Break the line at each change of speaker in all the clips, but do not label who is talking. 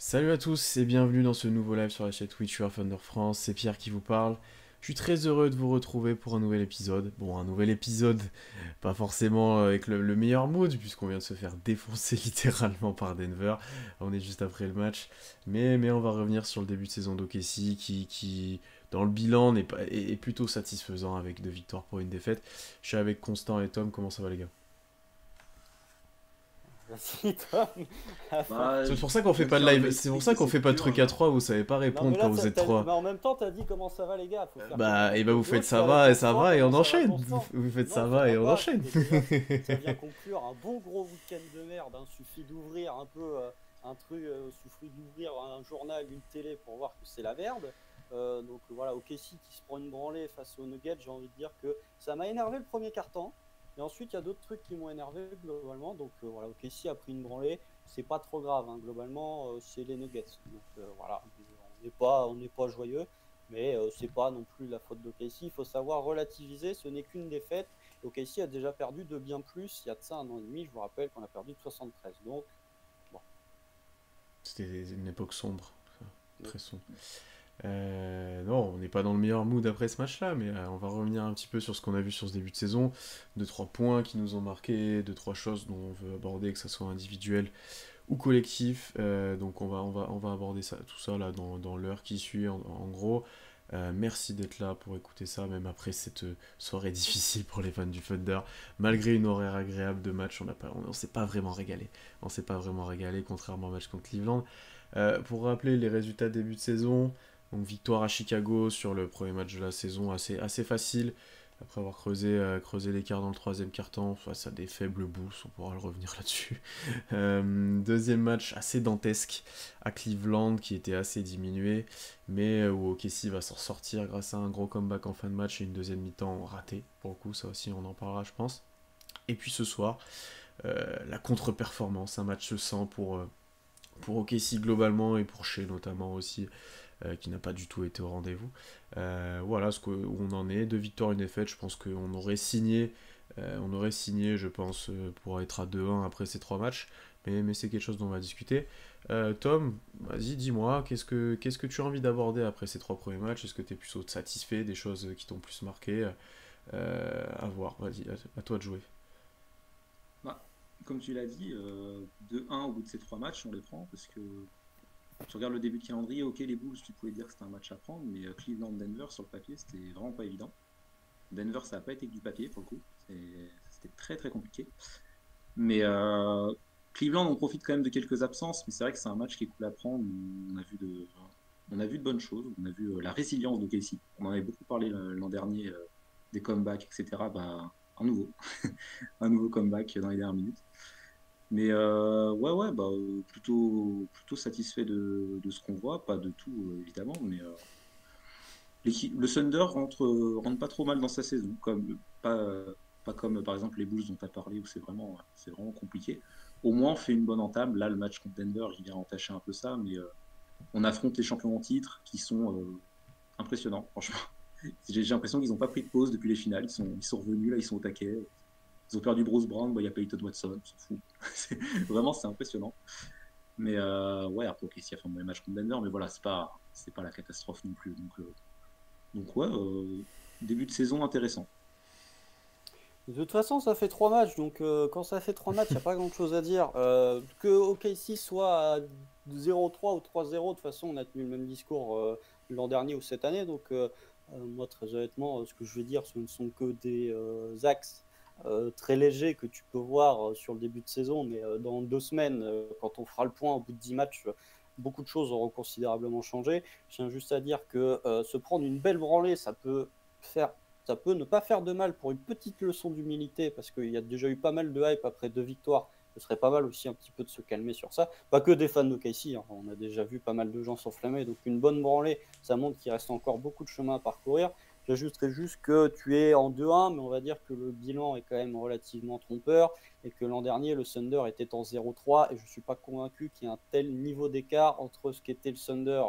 Salut à tous et bienvenue dans ce nouveau live sur la chaîne Twitch UR Thunder France, c'est Pierre qui vous parle. Je suis très heureux de vous retrouver pour un nouvel épisode. Bon, un nouvel épisode, pas forcément avec le meilleur mood, puisqu'on vient de se faire défoncer littéralement par Denver. On est juste après le match. Mais on va revenir sur le début de saison d'OKC qui dans le bilan, est plutôt satisfaisant avec 2 victoires pour une défaite. Je suis avec Constant et Tom, comment ça va les gars?
Vas-y, Tom. Enfin,
Bah,
C'est
je
pour ça qu'on fait
veux
pas de
dire, il
live, c'est pour
m'explique
ça
que
qu'on
c'est
fait pas de
dur.
truc à 3, vous savez pas
non,
répondre
mais
quand
là,
vous êtes trois.
mais en même temps, t'as dit comment ça va, les gars. Faut faire comment
Bah,
ça
et
va
bah
les
vous faites
autres. Je suis avec
ça
Constant.
va, et on
Comment ça va,
enchaîne. Vous,
Constant?
vous faites
Non,
ça
ça
va et
va
on
pas.
enchaîne.
Ça vient conclure un bon gros week-end de merde. Hein. Suffit d'ouvrir un peu un truc, suffit d'ouvrir un journal, une télé pour voir que c'est la merde. Donc voilà, OKC qui se prend une branlée face aux Nuggets, j'ai envie de dire que ça m'a énervé le premier quart-temps. Et ensuite, il y a d'autres trucs qui m'ont énervé globalement. Donc voilà, OKC a pris une branlée. C'est pas trop grave, hein. Globalement, c'est les Nuggets. Donc voilà, on n'est pas joyeux, mais c'est pas non plus la faute d'OKC. Il faut savoir relativiser, ce n'est qu'une défaite. OKC a déjà perdu de bien plus. Il y a de ça 1 an et demi, je vous rappelle qu'on a perdu de 73. Donc, bon.
C'était une époque sombre, très sombre. Non, on n'est pas dans le meilleur mood après ce match-là, mais on va revenir un petit peu sur ce qu'on a vu sur ce début de saison. 2, 3 points qui nous ont marqué, 2, 3 choses dont on veut aborder, que ce soit individuel ou collectif. Donc on va aborder ça, tout ça là dans l'heure qui suit en gros. Merci d'être là pour écouter ça, même après cette soirée difficile pour les fans du Thunder. Malgré une horaire agréable de match, on s'est pas vraiment régalé. On s'est pas vraiment régalé, contrairement au match contre Cleveland. Pour rappeler les résultats de début de saison, donc victoire à Chicago sur le premier match de la saison, assez facile. Après avoir creusé l'écart dans le troisième quart-temps face à des faibles Bulls, on pourra le revenir là-dessus. Deuxième match assez dantesque à Cleveland qui était assez diminué, mais où OKC va s'en sortir grâce à un gros comeback en fin de match et une deuxième mi-temps ratée. Pour le coup, ça aussi on en parlera je pense. Et puis ce soir, la contre-performance, un match sans pour OKC globalement et pour Shea notamment aussi, qui n'a pas du tout été au rendez-vous. Voilà où on en est, 2 victoires, une défaite. Je pense qu'on aurait signé, je pense, pour être à 2-1 après ces 3 matchs. Mais c'est quelque chose dont on va discuter. Tom, vas-y, dis-moi, qu'est-ce que tu as envie d'aborder après ces 3 premiers matchs? Est-ce que tu es plutôt satisfait des choses qui t'ont plus marqué? À voir, vas-y, à toi de jouer.
Bah, comme tu l'as dit, 2-1 au bout de ces 3 matchs, on les prend parce que tu regardes le début de calendrier, ok, les Bulls, tu pouvais dire que c'était un match à prendre, mais Cleveland-Denver, sur le papier, c'était vraiment pas évident. Denver, ça n'a pas été que du papier pour le coup, c'était très très compliqué. Mais Cleveland, on profite quand même de quelques absences, mais c'est vrai que c'est un match qui est cool à prendre. On a vu de bonnes choses, on a vu la résilience de Casey. On en avait beaucoup parlé l'an dernier, des comebacks, etc. Bah, un nouveau, un nouveau comeback dans les dernières minutes. Mais ouais, ouais, bah, plutôt satisfait de ce qu'on voit, pas de tout évidemment, mais le Thunder rentre pas trop mal dans sa saison, pas comme par exemple les Bulls dont tu as parlé où c'est vraiment compliqué. Au moins on fait une bonne entame. Là, le match contre Denver, il vient entacher un peu ça, mais on affronte les champions en titre qui sont impressionnants, franchement. J'ai l'impression qu'ils n'ont pas pris de pause depuis les finales, ils sont revenus, là ils sont au taquet. Ils ont perdu Bruce Brown, bah, il y a Peyton Watson, on s'en fout. Vraiment, c'est impressionnant. Mais ouais, après, ok, s'il y a fait un mauvais match contre Denver, mais voilà, c'est pas la catastrophe non plus. Donc ouais, début de saison intéressant.
De toute façon, ça fait 3 matchs, donc quand ça fait 3 matchs, il n'y a pas grand-chose à dire. Que OKC soit à 0-3 ou 3-0, de toute façon, on a tenu le même discours l'an dernier ou cette année. Donc moi, très honnêtement, ce que je veux dire, ce ne sont que des axes très légers que tu peux voir sur le début de saison. Mais dans 2 semaines, quand on fera le point au bout de 10 matchs, beaucoup de choses auront considérablement changé. Je tiens juste à dire que se prendre une belle branlée, faire ça peut ne pas faire de mal pour une petite leçon d'humilité, parce qu'il y a déjà eu pas mal de hype après 2 victoires. Ce serait pas mal aussi un petit peu de se calmer sur ça. Pas que des fans de Casey, hein. On a déjà vu pas mal de gens s'enflammer. Donc une bonne branlée, ça montre qu'il reste encore beaucoup de chemin à parcourir. J'ajouterais juste que tu es en 2-1, mais on va dire que le bilan est quand même relativement trompeur et que l'an dernier, le Thunder était en 0-3 et je ne suis pas convaincu qu'il y ait un tel niveau d'écart entre ce qu'était le Thunder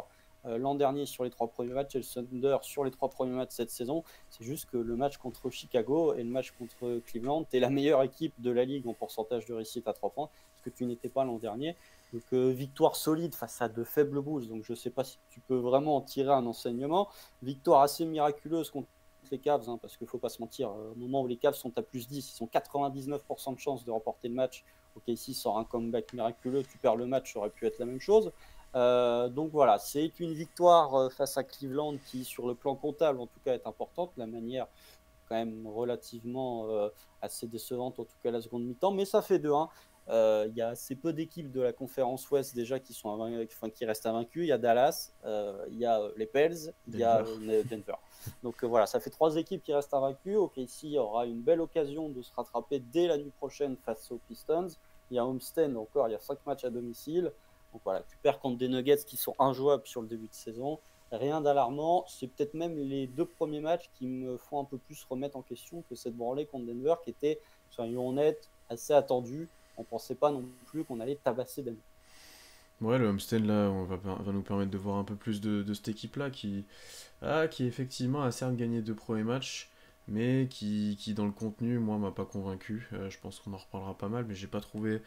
l'an dernier sur les 3 premiers matchs et le Thunder sur les 3 premiers matchs cette saison. C'est juste que le match contre Chicago et le match contre Cleveland, tu es la meilleure équipe de la ligue en pourcentage de réussite à 3 points, ce que tu n'étais pas l'an dernier. Donc, victoire solide face à de faibles Bulls. Donc, je ne sais pas si tu peux vraiment en tirer un enseignement. Victoire assez miraculeuse contre les Cavs, parce qu'il ne faut pas se mentir. Au moment où les Cavs sont à plus 10, ils ont 99% de chances de remporter le match. OKC sort un comeback miraculeux, tu perds le match, ça aurait pu être la même chose. Donc voilà, c'est une victoire face à Cleveland qui, sur le plan comptable, en tout cas, est importante. La manière, quand même, relativement assez décevante, en tout cas la seconde mi-temps, mais ça fait 2-1. Il y a assez peu d'équipes de la conférence Ouest déjà qui restent invaincues. Il y a Dallas, il y a les Pels, il y a Denver. Donc voilà, ça fait 3 équipes qui restent invaincues. OKC aura une belle occasion de se rattraper dès la nuit prochaine face aux Pistons. Il y a Homestead encore, il y a 5 matchs à domicile. Donc voilà, tu perds contre des Nuggets qui sont injouables sur le début de saison. Rien d'alarmant, c'est peut-être même les 2 premiers matchs qui me font un peu plus remettre en question que cette branlée contre Denver qui était, soyons honnêtes, assez attendue. On ne pensait pas non plus qu'on allait tabasser Denver.
Ouais, le Homestead là, va nous permettre de voir un peu plus de cette équipe-là qui effectivement a certes gagné 2 premiers matchs, mais qui dans le contenu, moi, m'a pas convaincu. Je pense qu'on en reparlera pas mal, mais j'ai pas trouvé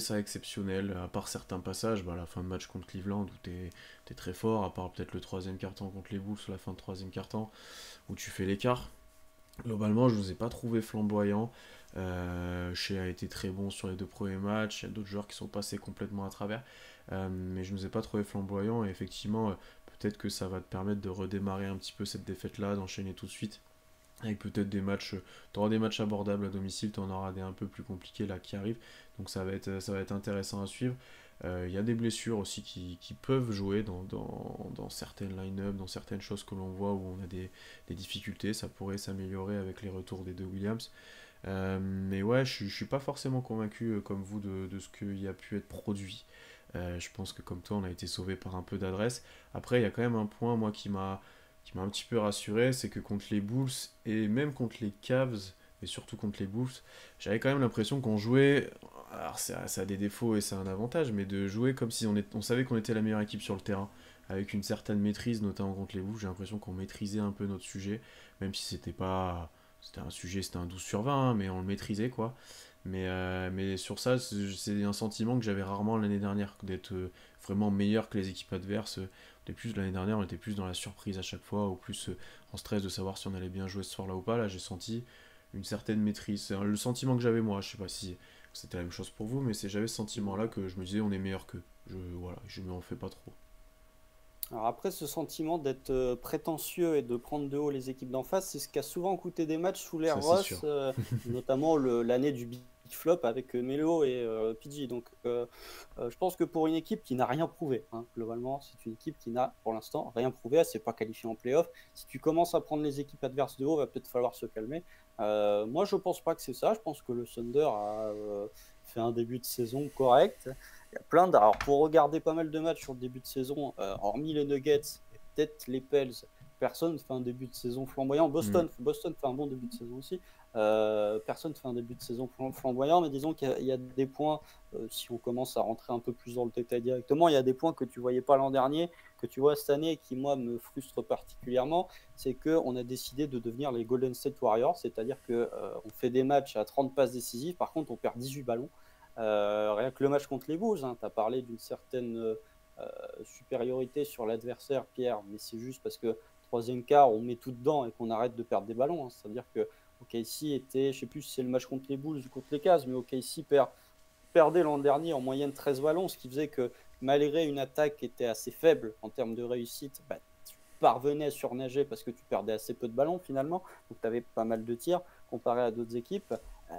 ça exceptionnel, à part certains passages, la fin de match contre Cleveland où t'es très fort, à part peut-être le troisième quart-temps contre les Bulls, la fin de troisième quart-temps, où tu fais l'écart. Globalement, je ne vous ai pas trouvé flamboyant. Shea a été très bon sur les 2 premiers matchs. Il y a d'autres joueurs qui sont passés complètement à travers. Mais je ne vous ai pas trouvé flamboyant. Et effectivement, peut-être que ça va te permettre de redémarrer un petit peu cette défaite-là, d'enchaîner tout de suite. Avec peut-être des matchs. Tu auras des matchs abordables à domicile. Tu en auras des un peu plus compliqués là qui arrivent. Donc ça va être intéressant à suivre. Il y a des blessures aussi qui peuvent jouer dans certaines line-up, dans certaines choses que l'on voit où on a des difficultés. Ça pourrait s'améliorer avec les retours des 2 Williams. Mais ouais, je suis pas forcément convaincu comme vous de ce qui a pu être produit. Je pense que comme toi, on a été sauvé par un peu d'adresse. Après, il y a quand même un point, moi, qui m'a un petit peu rassuré, c'est que contre les Bulls et même contre les Cavs, et surtout contre les Bulls, j'avais quand même l'impression qu'on jouait. Alors, ça a des défauts et c'est un avantage, mais de jouer comme si on savait qu'on était la meilleure équipe sur le terrain, avec une certaine maîtrise, notamment contre les Bulls. J'ai l'impression qu'on maîtrisait un peu notre sujet, même si c'était pas. C'était un sujet, c'était un 12 sur 20, mais on le maîtrisait quoi. Mais sur ça, c'est un sentiment que j'avais rarement l'année dernière, d'être vraiment meilleur que les équipes adverses. L'année dernière, on était plus dans la surprise à chaque fois, ou plus en stress de savoir si on allait bien jouer ce soir-là ou pas. Là, j'ai senti une certaine maîtrise. C'est le sentiment que j'avais moi. Je sais pas si c'était la même chose pour vous, mais j'avais ce sentiment-là que je me disais on est meilleur qu'eux. Voilà, je m'en fais pas trop.
Alors après, ce sentiment d'être prétentieux et de prendre de haut les équipes d'en face, c'est ce qui a souvent coûté des matchs sous l'ère
Ça, c'est sûr.
Ross, notamment l'année du Big Flop avec Melo et PG. Donc je pense que pour une équipe qui n'a rien prouvé, globalement, c'est une équipe qui n'a pour l'instant rien prouvé, elle ne s'est pas qualifiée en playoff. Si tu commences à prendre les équipes adverses de haut, il va peut-être falloir se calmer. Moi, je ne pense pas que c'est ça. Je pense que le Thunder a fait un début de saison correct. Il y a plein de... Alors, pour regarder pas mal de matchs sur le début de saison, hormis les Nuggets et peut-être les Pels, personne ne fait un début de saison flamboyant. Boston fait un bon début de saison aussi. Personne ne fait un début de saison flamboyant, mais disons qu'il y a des points, si on commence à rentrer un peu plus dans le détail directement, il y a des points que tu ne voyais pas l'an dernier, que tu vois cette année et qui, moi, me frustrent particulièrement. C'est qu'on a décidé de devenir les Golden State Warriors, c'est-à-dire qu'on fait des matchs à 30 passes décisives, par contre, on perd 18 ballons. Rien que le match contre les Bulls, tu as parlé d'une certaine supériorité sur l'adversaire, Pierre, mais c'est juste parce que troisième quart, on met tout dedans et qu'on arrête de perdre des ballons. C'est-à-dire que OKC était, je sais plus si c'est le match contre les Bulls ou contre les Cavs, mais OKC perdait l'an dernier en moyenne 13 ballons, ce qui faisait que malgré une attaque qui était assez faible en termes de réussite, tu parvenais à surnager parce que tu perdais assez peu de ballons finalement, donc tu avais pas mal de tirs comparé à d'autres équipes.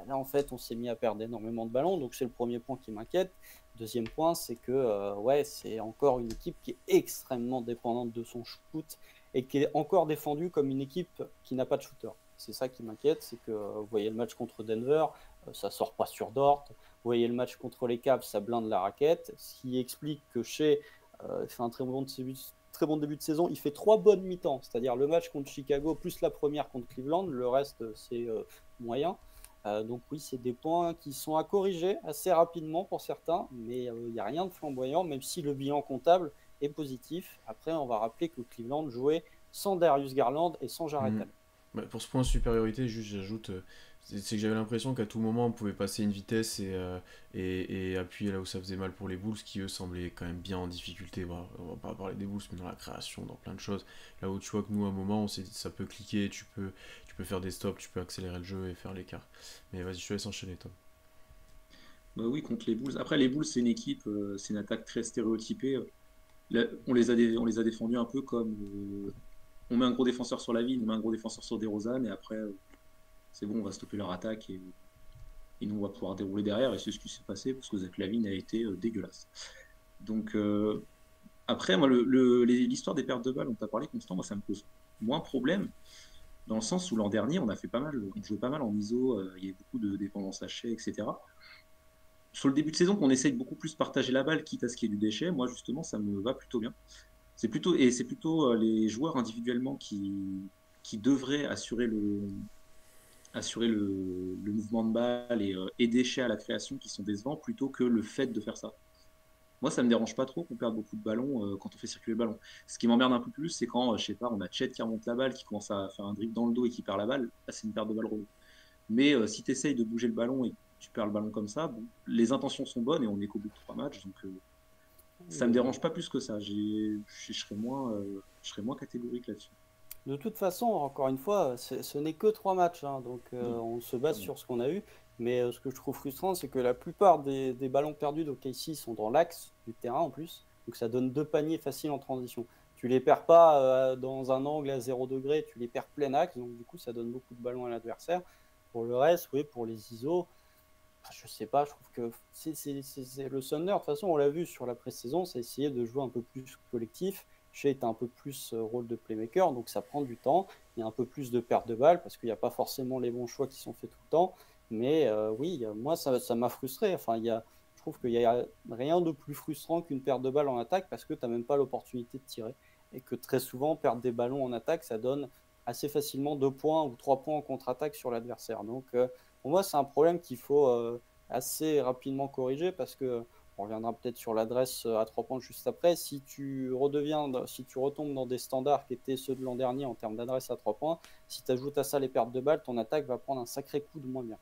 Là, en fait, on s'est mis à perdre énormément de ballons, donc c'est le premier point qui m'inquiète. Deuxième point, c'est que c'est encore une équipe qui est extrêmement dépendante de son shoot et qui est encore défendue comme une équipe qui n'a pas de shooter. C'est ça qui m'inquiète, c'est que vous voyez le match contre Denver, ça sort pas sur Dort. Vous voyez le match contre les Cavs, ça blinde la raquette, ce qui explique que Shea fait un très bon début de saison. Il fait 3 bonnes mi-temps, c'est-à-dire le match contre Chicago plus la première contre Cleveland, le reste c'est moyen. Donc oui, c'est des points qui sont à corriger assez rapidement pour certains, mais il n'y a rien de flamboyant, même si le bilan comptable est positif. Après, on va rappeler que Cleveland jouait sans Darius Garland et sans Jarrett Allen.
Pour ce point de supériorité, juste j'ajoute, c'est que j'avais l'impression qu'à tout moment on pouvait passer une vitesse et appuyer là où ça faisait mal pour les Bulls, qui eux semblaient quand même bien en difficulté. Voilà, on va pas parler des Bulls, mais dans la création, dans plein de choses. Là où tu vois que nous, à un moment, on s'est dit ça peut cliquer, tu peux faire des stops, tu peux accélérer le jeu et faire l'écart. Mais vas-y, je te laisse enchaîner, Tom.
Bah oui, contre les Bulls. Après, les Bulls, c'est une équipe, c'est une attaque très stéréotypée. Là, on les a défendus un peu comme on met un gros défenseur sur la ville, on met un gros défenseur sur DeRozan, et après, c'est bon, on va stopper leur attaque et nous, on va pouvoir dérouler derrière. Et c'est ce qui s'est passé parce que Zach LaVine a été dégueulasse. Donc, après, moi, l'histoire des pertes de balles, on t'a parlé constant, moi, ça me pose moins problème. Dans le sens où l'an dernier, on a fait pas mal, on jouait pas mal en ISO, il y avait beaucoup de dépendance hachée, etc. Sur le début de saison, qu'on essaye beaucoup plus partager la balle, quitte à ce qu'il y ait du déchet, moi justement, ça me va plutôt bien. C'est plutôt les joueurs individuellement qui devraient assurer le mouvement de balle et déchets à la création qui sont décevants plutôt que le fait de faire ça. Moi, ça me dérange pas trop qu'on perde beaucoup de ballons quand on fait circuler le ballon. Ce qui m'emmerde un peu plus, c'est quand, je sais pas, on a Chet qui remonte la balle, qui commence à faire un dribble dans le dos et qui perd la balle. Là, c'est une perte de balle relou. Mais si tu essayes de bouger le ballon et que tu perds le ballon comme ça, bon, les intentions sont bonnes et on est qu'au bout de 3 matchs. Donc ça me dérange pas plus que ça. Je serais moins catégorique là-dessus.
De toute façon, encore une fois, ce n'est que 3 matchs, hein, donc on se base sur ce qu'on a eu. Mais ce que je trouve frustrant, c'est que la plupart des ballons perdus d'OKC sont dans l'axe du terrain en plus. Donc ça donne 2 paniers faciles en transition. Tu les perds pas dans un angle à 0 degré, tu les perds plein axe. Donc du coup, ça donne beaucoup de ballons à l'adversaire. Pour le reste, oui, pour les ISO, je sais pas, je trouve que c'est le Thunder. De toute façon, on l'a vu sur la pré-saison, c'est essayer de jouer un peu plus collectif. Shea est un peu plus rôle de playmaker, donc ça prend du temps. Il y a un peu plus de perte de balles parce qu'il n'y a pas forcément les bons choix qui sont faits tout le temps. Mais oui, moi, ça m'a frustré. Enfin, je trouve qu'il n'y a rien de plus frustrant qu'une perte de balles en attaque parce que tu n'as même pas l'opportunité de tirer. Et que très souvent, perdre des ballons en attaque, ça donne assez facilement 2 points ou 3 points en contre-attaque sur l'adversaire. Donc, pour moi, c'est un problème qu'il faut assez rapidement corriger parce que on reviendra peut-être sur l'adresse à 3 points juste après. Si tu retombes dans des standards qui étaient ceux de l'an dernier en termes d'adresse à 3 points, si tu ajoutes à ça les pertes de balles, ton attaque va prendre un sacré coup de moins bien.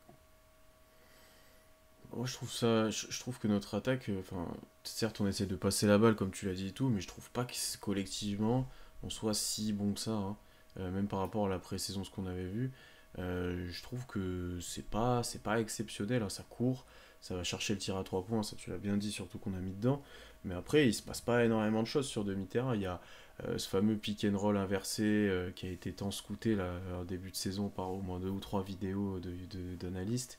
Moi, je trouve que notre attaque, enfin, certes, on essaie de passer la balle comme tu l'as dit et tout, mais je trouve pas que collectivement on soit si bon que ça, hein. Même par rapport à la pré-saison, ce qu'on avait vu. Je trouve que c'est pas exceptionnel, hein. Ça court, ça va chercher le tir à 3 points, ça tu l'as bien dit, surtout qu'on a mis dedans. Mais après, il se passe pas énormément de choses sur demi-terrain. Il y a ce fameux pick and roll inversé qui a été tant scouté là, en début de saison par au moins 2 ou 3 vidéos d'analystes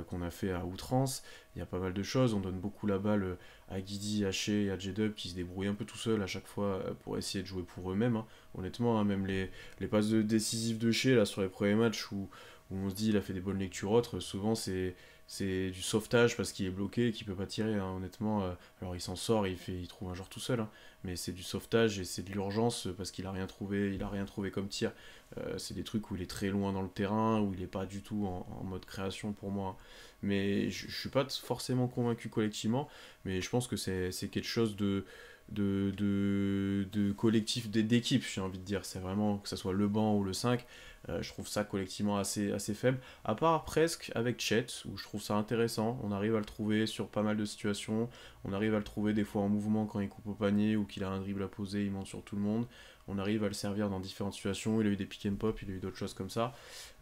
qu'on a fait à outrance. Il y a pas mal de choses. On donne beaucoup la balle à Guidi, à Shea et à J-Dub qui se débrouillent un peu tout seuls à chaque fois pour essayer de jouer pour eux-mêmes, hein. Honnêtement, hein, même les passes décisives de Shea là, sur les premiers matchs où on se dit il a fait des bonnes lectures autres, souvent c'est du sauvetage parce qu'il est bloqué et qu'il peut pas tirer, hein, honnêtement. Alors il s'en sort, il trouve un joueur tout seul, hein, mais c'est du sauvetage et c'est de l'urgence parce il a rien trouvé comme tir. C'est des trucs où il est très loin dans le terrain, où il est pas du tout en mode création pour moi, hein. Mais je suis pas forcément convaincu collectivement, mais je pense que c'est quelque chose de collectif, d'équipe, j'ai envie de dire. C'est vraiment que ce soit le banc ou le 5, je trouve ça collectivement assez faible. À part presque avec Chet, où je trouve ça intéressant. On arrive à le trouver sur pas mal de situations. On arrive à le trouver des fois en mouvement quand il coupe au panier ou qu'il a un dribble à poser, il monte sur tout le monde. On arrive à le servir dans différentes situations. Il a eu des pick and pop, il a eu d'autres choses comme ça.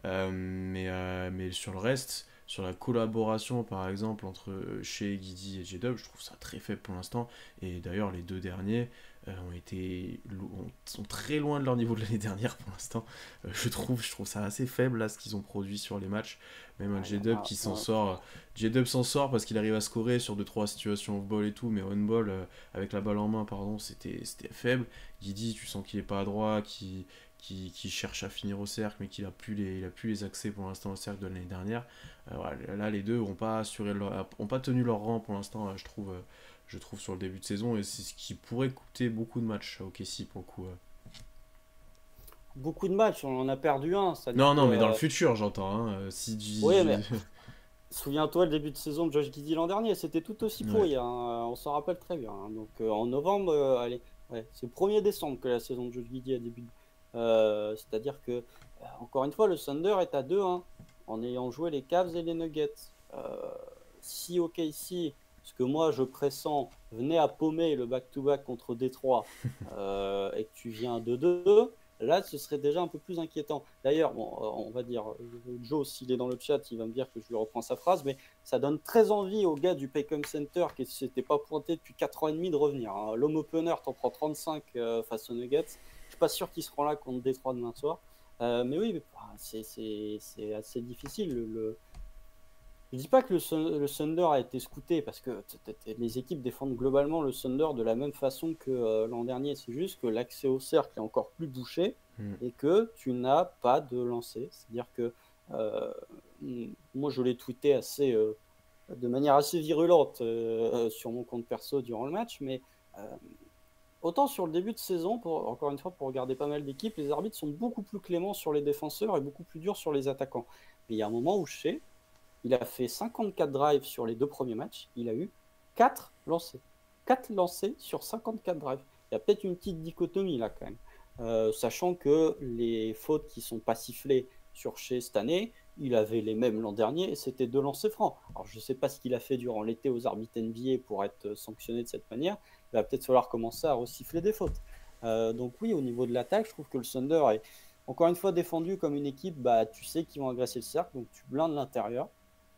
Mais sur le reste, sur la collaboration par exemple entre chez Guidi et J-Dub, je trouve ça très faible pour l'instant. Et d'ailleurs, les 2 derniers sont très loin de leur niveau de l'année dernière pour l'instant. Je trouve ça assez faible là ce qu'ils ont produit sur les matchs. Même un J-Dub qui s'en sort. J-Dub s'en sort parce qu'il arrive à scorer sur 2-3 situations off-ball et tout, mais on-ball avec la balle en main, pardon, c'était faible. Guidi, tu sens qu'il est pas adroit, qui cherche à finir au cercle, mais qu'il a plus les accès pour l'instant au cercle de l'année dernière. Voilà, là, les deux ont pas tenu leur rang pour l'instant, je trouve sur le début de saison, et c'est ce qui pourrait coûter beaucoup de matchs à OKC pour le coup.
Beaucoup de matchs, on en a perdu un.
Non, non, mais dans le futur, j'entends. Hein,
oui, mais souviens-toi le début de saison de Josh Giddey l'an dernier, c'était tout aussi pourri,
ouais.
hein, on s'en rappelle très bien, hein. Donc en novembre, allez, ouais, c'est le 1er décembre que la saison de Josh Giddey a débuté. C'est-à-dire que, encore une fois, le Thunder est à 2-1. en ayant joué les Cavs et les Nuggets. Si OKC, ce que moi je pressens, venait à paumer le back-to-back contre Détroit et que tu viens à 2-2, là ce serait déjà un peu plus inquiétant. D'ailleurs, bon, on va dire, Joe, s'il est dans le chat, il va me dire que je lui reprends sa phrase, mais ça donne très envie aux gars du Paycom Center qui ne s'étaient pas pointés depuis 4 ans et demi de revenir. Hein. L'homme opener, t'en prends 35 face aux Nuggets. Je suis pas sûr qu'ils seront là contre Détroit demain soir. Mais oui, c'est assez difficile. Je dis pas que le Thunder a été scouté parce que les équipes défendent globalement le Thunder de la même façon que l'an dernier. C'est juste que l'accès au cercle est encore plus bouché et que tu n'as pas de lancer. C'est-à-dire que moi je l'ai tweeté de manière assez virulente sur mon compte perso durant le match, mais autant sur le début de saison, encore une fois, pour regarder pas mal d'équipes, les arbitres sont beaucoup plus cléments sur les défenseurs et beaucoup plus durs sur les attaquants. Mais il y a un moment où il a fait 54 drives sur les 2 premiers matchs. Il a eu 4 lancés. 4 lancés sur 54 drives. Il y a peut-être une petite dichotomie là quand même. Sachant que les fautes qui sont pas sifflées sur Shea cette année, il avait les mêmes l'an dernier et c'était 2 lancers francs. Alors je ne sais pas ce qu'il a fait durant l'été aux arbitres NBA pour être sanctionné de cette manière. Il va peut-être falloir commencer à resiffler des fautes. Donc oui, au niveau de l'attaque, je trouve que le Thunder est encore une fois défendu comme une équipe, tu sais qu'ils vont agresser le cercle, donc tu blindes l'intérieur.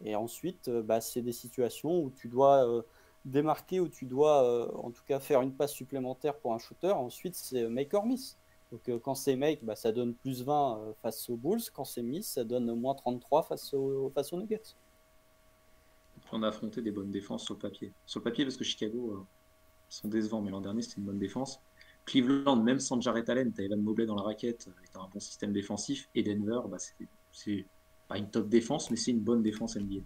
Et ensuite, c'est des situations où tu dois démarquer, où tu dois en tout cas faire une passe supplémentaire pour un shooter. Ensuite, c'est make or miss. Donc quand c'est make, ça donne plus 20 face aux Bulls. Quand c'est miss, ça donne moins 33 face aux Nuggets.
On a affronté des bonnes défenses sur le papier. Sur le papier, parce que Chicago sont décevants, mais l'an dernier, c'était une bonne défense. Cleveland, même sans Jarrett Allen, tu as Evan Mobley dans la raquette, avec un bon système défensif. Et Denver, c'est pas une top défense, mais c'est une bonne défense NBA.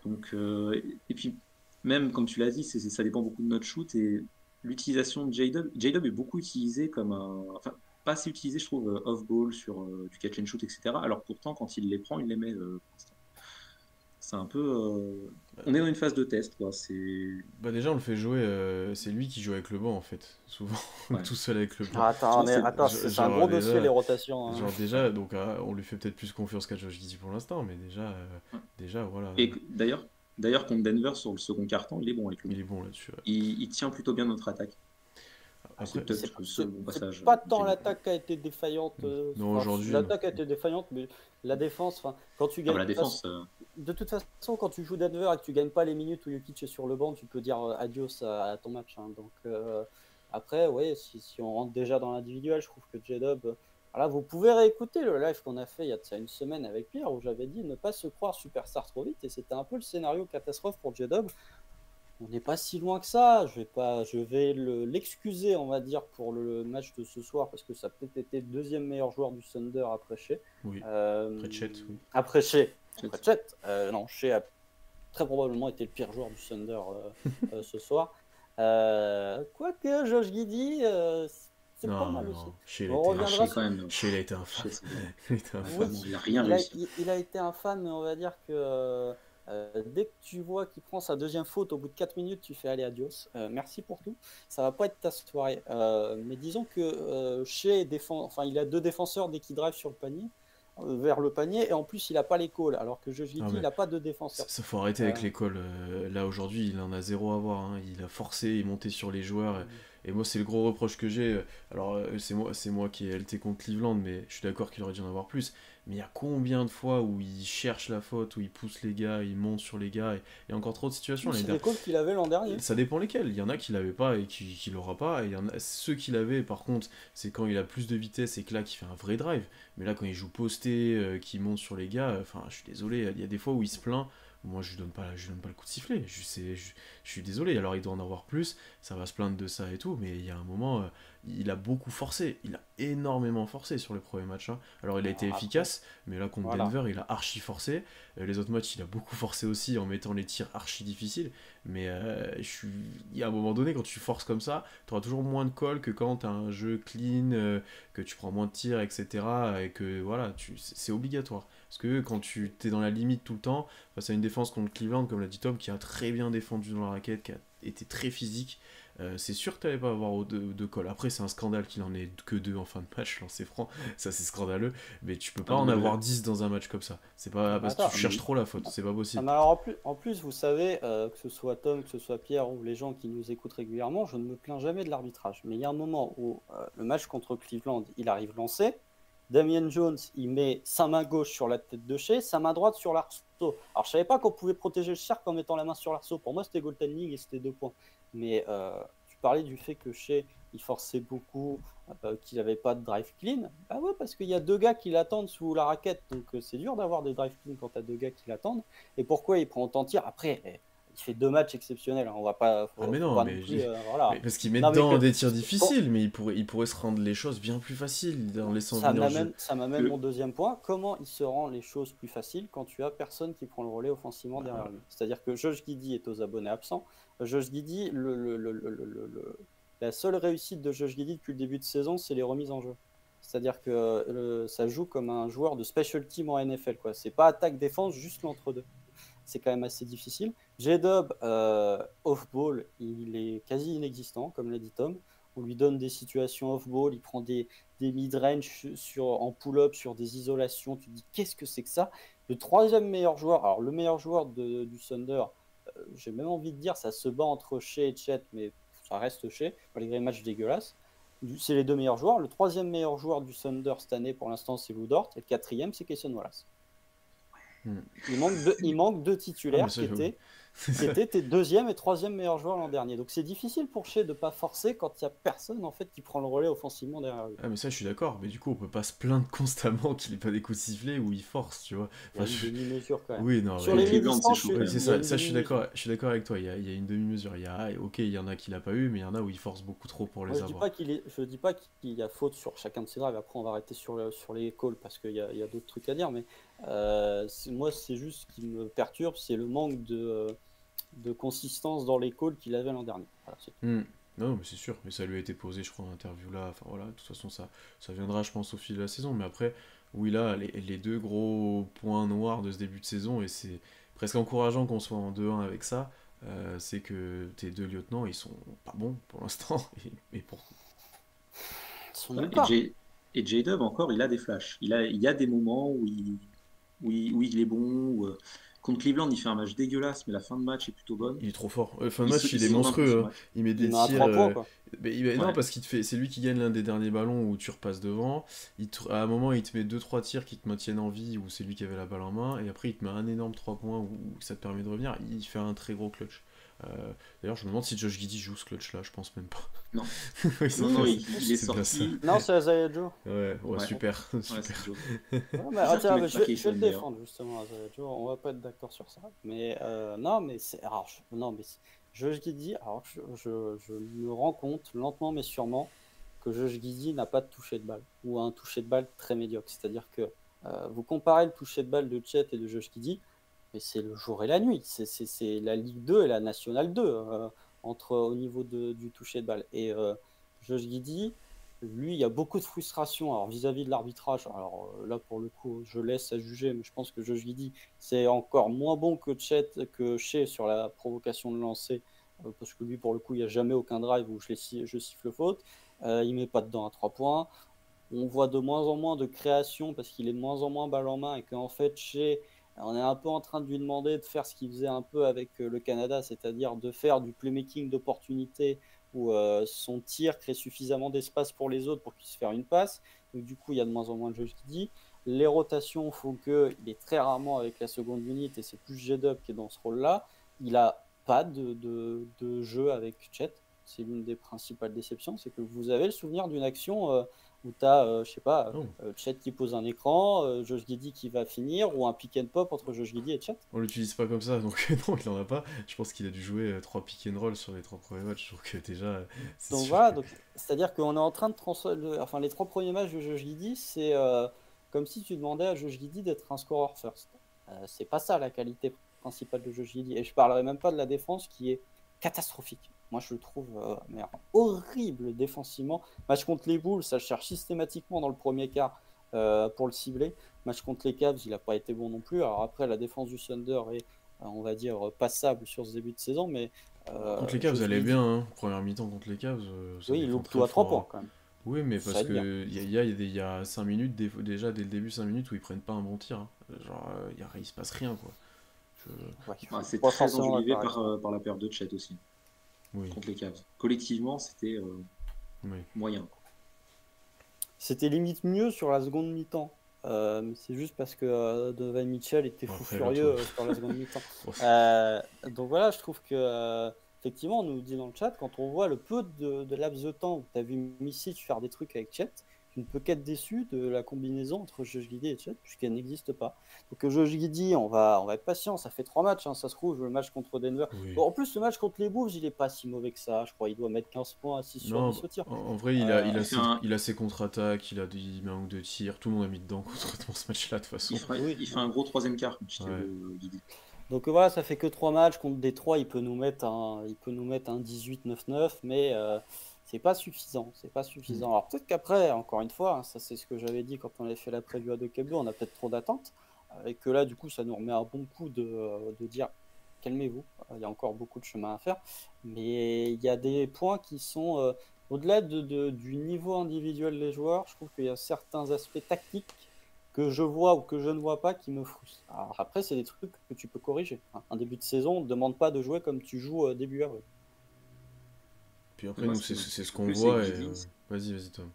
Donc, et puis, même comme tu l'as dit, ça dépend beaucoup de notre shoot et l'utilisation de J-Dub. J-Dub est beaucoup utilisé comme un. Enfin, pas assez utilisé, je trouve, off-ball sur du catch and shoot, etc. Alors pourtant, quand il les prend, il les met pour l'instant. C'est un peu. On est dans une phase de test, quoi.
Déjà, on le fait jouer. C'est lui qui joue avec le banc, en fait. Souvent,
Ouais.
tout seul avec le banc.
Attends, c'est un gros dossier, les rotations. Hein.
Genre, déjà, donc, on lui fait peut-être plus confiance qu'à Josh Giddey pour l'instant, mais déjà, voilà.
Et d'ailleurs, contre Denver, sur le second quart-temps, il est bon avec le banc.
Il est bon là-dessus. Ouais.
Il tient plutôt bien notre attaque.
Après,
c'est
pas tant l'attaque qui a été défaillante.
Non, aujourd'hui.
L'attaque a été défaillante, mais la défense, quand tu gagnes.
La défense.
De toute façon, quand tu joues Denver et que tu gagnes pas les minutes où Jokic est sur le banc, tu peux dire adios à ton match. Hein. Donc après, ouais, si on rentre déjà dans l'individuel, je trouve que J-Dub. Voilà, vous pouvez réécouter le live qu'on a fait il y a de ça une semaine avec Pierre où j'avais dit ne pas se croire superstar trop vite et c'était un peu le scénario catastrophe pour J-Dub. On n'est pas si loin que ça. Je vais l'excuser, on va dire, pour le match de ce soir parce que ça a peut-être été le deuxième meilleur joueur du Thunder après Shea.
Oui. Après
Shea. Non, Shea a très probablement été le pire joueur du Thunder ce soir. Quoique Josh Giddey, c'est pas mal aussi.
Shea, il a été infâme.
Il a été infâme, mais on va dire que dès que tu vois qu'il prend sa deuxième faute au bout de 4 minutes, tu fais aller adios. Merci pour tout. Ça va pas être ta soirée. Mais disons que Shea il a 2 défenseurs dès qu'il drive sur le panier. Vers le panier et en plus il a pas les calls alors que Josh Giddey il a pas de défenseur.
Ça faut arrêter avec les calls. Là aujourd'hui il en a 0 à voir. Hein. Il a forcé, il est monté sur les joueurs. Et moi c'est le gros reproche que j'ai. Alors c'est moi qui ai LT contre Cleveland, mais je suis d'accord qu'il aurait dû en avoir plus. Mais il y a combien de fois où il cherche la faute, où il pousse les gars, il monte sur les gars, et il y a encore trop de situations.
C'est des calls qu'il avait l'an dernier.
Ça dépend lesquels. Il y en a qui l'avaient pas et qui l'aura pas. Et il y en a ceux qui l'avaient, par contre, c'est quand il a plus de vitesse et que là, qui fait un vrai drive. Mais là, quand il joue posté, qui monte sur les gars, je suis désolé. Il y a des fois où il se plaint. Moi, je lui donne pas le coup de sifflet. Je suis désolé. Alors, il doit en avoir plus. Ça va se plaindre de ça et tout. Mais il y a un moment, il a beaucoup forcé. Il a énormément forcé sur le premier match. Hein. Alors, il a été efficace. Mais là, contre Denver, il a archi forcé. Les autres matchs, il a beaucoup forcé aussi en mettant les tirs archi difficiles. Mais il y a un moment donné, quand tu forces comme ça, tu auras toujours moins de calls que quand tu as un jeu clean, que tu prends moins de tirs, etc. Et que voilà, c'est obligatoire. Parce que quand tu es dans la limite tout le temps, face à une défense contre Cleveland, comme l'a dit Tom, qui a très bien défendu dans la raquette, qui a été très physique, c'est sûr que tu n'allais pas avoir de call. Après, c'est un scandale qu'il en ait que 2 en fin de match, lancer franc, ça c'est scandaleux, mais tu peux pas en avoir 10 dans un match comme ça. C'est pas parce que tu cherches trop la faute, c'est pas possible.
Alors en plus, vous savez, que ce soit Tom, que ce soit Pierre ou les gens qui nous écoutent régulièrement, je ne me plains jamais de l'arbitrage. Mais il y a un moment où le match contre Cleveland, il arrive lancé. Damien Jones, il met sa main gauche sur la tête de Shea, sa main droite sur l'arceau. Alors, je savais pas qu'on pouvait protéger le Shark en mettant la main sur l'arceau. Pour moi, c'était goaltending et c'était 2 points. Mais tu parlais du fait que Shea, il forçait beaucoup, qu'il n'avait pas de drive clean. Bah ouais, parce qu'il y a 2 gars qui l'attendent sous la raquette. Donc, c'est dur d'avoir des drive clean quand tu as 2 gars qui l'attendent. Et pourquoi il prend autant de tirs? Après, il fait 2 matchs exceptionnels. Hein. On va pas.
Mais non, mais,
voilà.
mais parce qu'il met
Non, mais
dedans
que-
des tirs difficiles, mais il pourrait se rendre les choses bien plus faciles en laissant venir le jeu.
Ça m'amène mon deuxième point. Comment il se rend les choses plus faciles quand tu as personne qui prend le relais offensivement derrière lui? C'est-à-dire que Josh Giddey est aux abonnés absents. Josh Giddey, la seule réussite de Josh Giddey depuis le début de saison, c'est les remises en jeu. C'est-à-dire que ça joue comme un joueur de special team en NFL, quoi. C'est pas attaque-défense, juste l'entre-deux. C'est quand même assez difficile. J-Dub, off-ball, il est quasi inexistant, comme l'a dit Tom. On lui donne des situations off-ball, il prend des mid-range en pull-up sur des isolations. Tu te dis, qu'est-ce que c'est que ça? Le troisième meilleur joueur, alors le meilleur joueur du Thunder, j'ai même envie de dire, ça se bat entre Shea et Chet, mais ça reste Shea, malgré les matchs dégueulasses. C'est les 2 meilleurs joueurs. Le troisième meilleur joueur du Thunder cette année, pour l'instant, c'est Lou Dort. Et le quatrième, c'est Cason Wallace. Il manque 2 titulaires qui étaient tes deuxième et troisième meilleurs joueurs l'an dernier. Donc c'est difficile pour Shea de ne pas forcer quand il n'y a personne en fait qui prend le relais offensivement derrière lui.
Ah mais ça je suis d'accord, mais du coup on peut pas se plaindre constamment qu'il ait pas des coups de sifflet ou il force, tu vois.
Il y a une demi-mesure quand même.
Oui, non,
Sur
mais...
les mi-distances,
c'est ça, je suis d'accord avec toi, il y a une demi-mesure. Ok, il y en a qui l'a pas eu, mais il y en a où il force beaucoup trop pour les avoir.
Je dis pas qu'il y a faute sur chacun de ses drives, après on va arrêter sur les calls parce qu'il y a d'autres trucs à dire, mais moi c'est juste ce qui me perturbe, c'est le manque de consistance dans les calls qu'il avait l'an dernier. Voilà,
Non, mais c'est sûr, mais ça lui a été posé, je crois, en interview là. Enfin voilà, de toute façon, ça viendra, je pense, au fil de la saison. Mais après, oui, là, les 2 gros points noirs de ce début de saison, et c'est presque encourageant qu'on soit en 2-1 avec ça, c'est que tes 2 lieutenants, ils sont pas bons pour l'instant. Et pour...
Ils sont nulle part.
Et J-Dub, encore, il a des flashs. Il y a des moments où il est bon. Contre Cleveland, il fait un match dégueulasse, mais la fin de match est plutôt bonne.
Il est trop fort. Fin de match, il est monstrueux. Hein. Il met des tirs.
3 points, quoi.
Non, parce qu'il c'est lui qui gagne l'un des derniers ballons où tu repasses devant. À un moment, il te met 2-3 tirs qui te maintiennent en vie, où c'est lui qui avait la balle en main. Et après, il te met un énorme 3 points où ça te permet de revenir. Il fait un très gros clutch. D'ailleurs, je me demande si Josh Giddey joue ce clutch-là, je pense même pas.
Non.
non,
il est sorti.
Non, c'est Isaiah Joe.
Ouais, super.
Je vais le défendre justement, Isaiah Joe. On va pas être d'accord sur ça. Mais Josh Giddey, alors je me rends compte lentement mais sûrement que Josh Giddey n'a pas de toucher de balle ou un toucher de balle très médiocre. C'est-à-dire que vous comparez le toucher de balle de Chet et de Josh Giddey, mais c'est le jour et la nuit. C'est la Ligue 2 et la Nationale 2 au niveau du toucher de balle. Et Josh Giddey, lui, il y a beaucoup de frustration alors, vis-à-vis de l'arbitrage. Alors là, pour le coup, je laisse à juger, mais je pense que Josh Giddey, c'est encore moins bon que Shea sur la provocation de lancer, parce que lui, pour le coup, il n'y a jamais aucun drive où je siffle faute. Il met pas dedans à 3 points. On voit de moins en moins de création parce qu'il est de moins en moins balle en main et qu'en fait, Shea, on est un peu en train de lui demander de faire ce qu'il faisait un peu avec le Canada, c'est-à-dire de faire du playmaking d'opportunité où son tir crée suffisamment d'espace pour les autres pour qu'il se fasse une passe. Donc du coup, il y a de moins en moins de Josh Giddey. Les rotations font qu'il est très rarement avec la seconde unité et c'est plus J-Dub qui est dans ce rôle-là. Il n'a pas de jeu avec Chet. C'est l'une des principales déceptions, c'est que vous avez le souvenir d'une action où tu as, je sais pas, Chet qui pose un écran, Josh Giddey qui va finir, ou un pick and pop entre Josh Giddey et Chet.
On l'utilise pas comme ça, donc non, il en a pas. Je pense qu'il a dû jouer 3 pick and roll sur les 3 premiers matchs, donc déjà, c'est
donc
sûr
voilà,
que...
c'est-à-dire qu'on est en train de transformer, enfin les 3 premiers matchs de Josh Giddey, c'est comme si tu demandais à Josh Giddey d'être un scorer first. C'est pas ça la qualité principale de Josh Giddey, et je parlerai même pas de la défense qui est catastrophique. Moi, je le trouve horrible défensivement. Match contre les Bulls, ça le cherche systématiquement dans le premier quart pour le cibler. Match contre les Cavs, il n'a pas été bon non plus. Alors après, la défense du Thunder est, on va dire, passable sur ce début de saison, mais
Contre les Cavs, vous allez bien, hein. Première mi-temps contre les Cavs, ça
Oui, il
défend
loupe
très
tout à 3
fort, hein.
points quand même.
Oui, mais
Ça
parce
va être bien.
que il y a 5 minutes, déjà dès le début, 5 minutes où ils prennent pas un bon tir, hein. Genre, il se passe rien, quoi. Je-
Ouais, je
Ah,
suis
c'est
pas
très
forcément
enjolivé
d'accord avec toi.
par la perte de Chet aussi,
Oui,
contre les Cavs. Collectivement, c'était
oui.
moyen.
C'était limite mieux sur la seconde mi-temps. Mais c'est juste parce que Donovan Mitchell était
Bon,
fou
après,
furieux
l'autre.
sur la seconde mi-temps.
Bon,
Donc voilà, je trouve que effectivement, on nous dit dans le chat, quand on voit le peu de laps de temps où tu as vu Misic faire des trucs avec Chet, tu ne peux qu'être déçu de la combinaison entre Josh Giddey et Chet, puisqu'elle n'existe pas. Donc Josh Giddey, on va être patient, ça fait 3 matchs, hein, ça se trouve, le match contre Denver.
oui.
Bon, en plus, le match contre les Bulls, il est pas si mauvais que ça, je crois, il doit mettre 15 points à 6 sur
Non,
10 au tir.
en vrai,
Euh,
Il fait un,
il a ses contre-attaques, il met un ou deux tirs, tout le monde a mis dedans contre ce match-là, de toute façon.
oui.
il fait un gros troisième quart contre Chicago,
Ouais.
Guidi.
Donc voilà, ça fait que 3 matchs contre Détroit, il peut nous mettre un 18-9-9, mais c'est pas suffisant, c'est pas suffisant. Alors peut-être qu'après, encore une fois, hein, ça c'est ce que j'avais dit quand on avait fait la preview à Docablo, on a peut-être trop d'attentes, et que là du coup ça nous remet un bon coup de dire calmez-vous, il y a encore beaucoup de chemin à faire, mais il y a des points qui sont au-delà du niveau individuel des joueurs, je trouve qu'il y a certains aspects tactiques que je vois ou que je ne vois pas qui me frustrent. Alors après, c'est des trucs que tu peux corriger, hein. Un début de saison, on ne demande pas de jouer comme tu joues début avril.
Puis après,
Moi,
nous,
ce qui
c'est
m'inquiète
ce
le
qu'on
plus avec
voit, et...
Guidi,
Vas-y, Tom.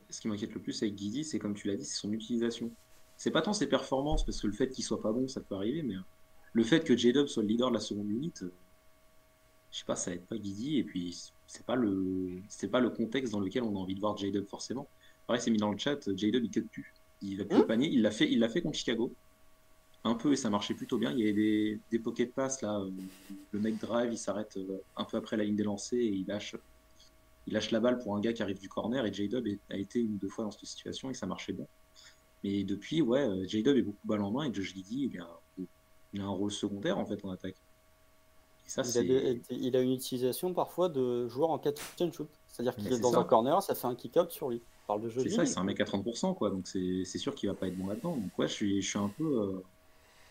ce qui m'inquiète le plus avec Guidi, c'est comme tu l'as dit, c'est son utilisation. C'est pas tant ses performances, parce que le fait qu'il soit pas bon, ça peut arriver, mais le fait que J-Dub soit le leader de la seconde unité, je sais pas, ça aide pas Guidi, et puis c'est pas le contexte dans lequel on a envie de voir J-Dub forcément. Pareil, c'est mis dans le chat, J-Dub il cut plus. Il va plus au panier, il l'a fait contre Chicago. Un peu et ça marchait plutôt bien. Il y avait des pocket pass là. Le mec drive, il s'arrête un peu après la ligne des lancers et il lâche la balle pour un gars qui arrive du corner. Et J-Dub a été une ou deux fois dans cette situation et ça marchait bien. Mais depuis, ouais, J-Dub est beaucoup balle en main et Josh Giddey, il a un rôle secondaire en fait en attaque. Et ça, c'est
Il a une utilisation parfois de joueur en catch and shoot. C'est-à-dire qu'il est
c'est
dans un
ça.
corner, ça fait un kick-out sur lui. On parle de jeu
C'est ça,
vidéo.
c'est un mec à 30%, quoi. Donc c'est sûr qu'il va pas être bon là-dedans. Donc ouais, je suis un peu.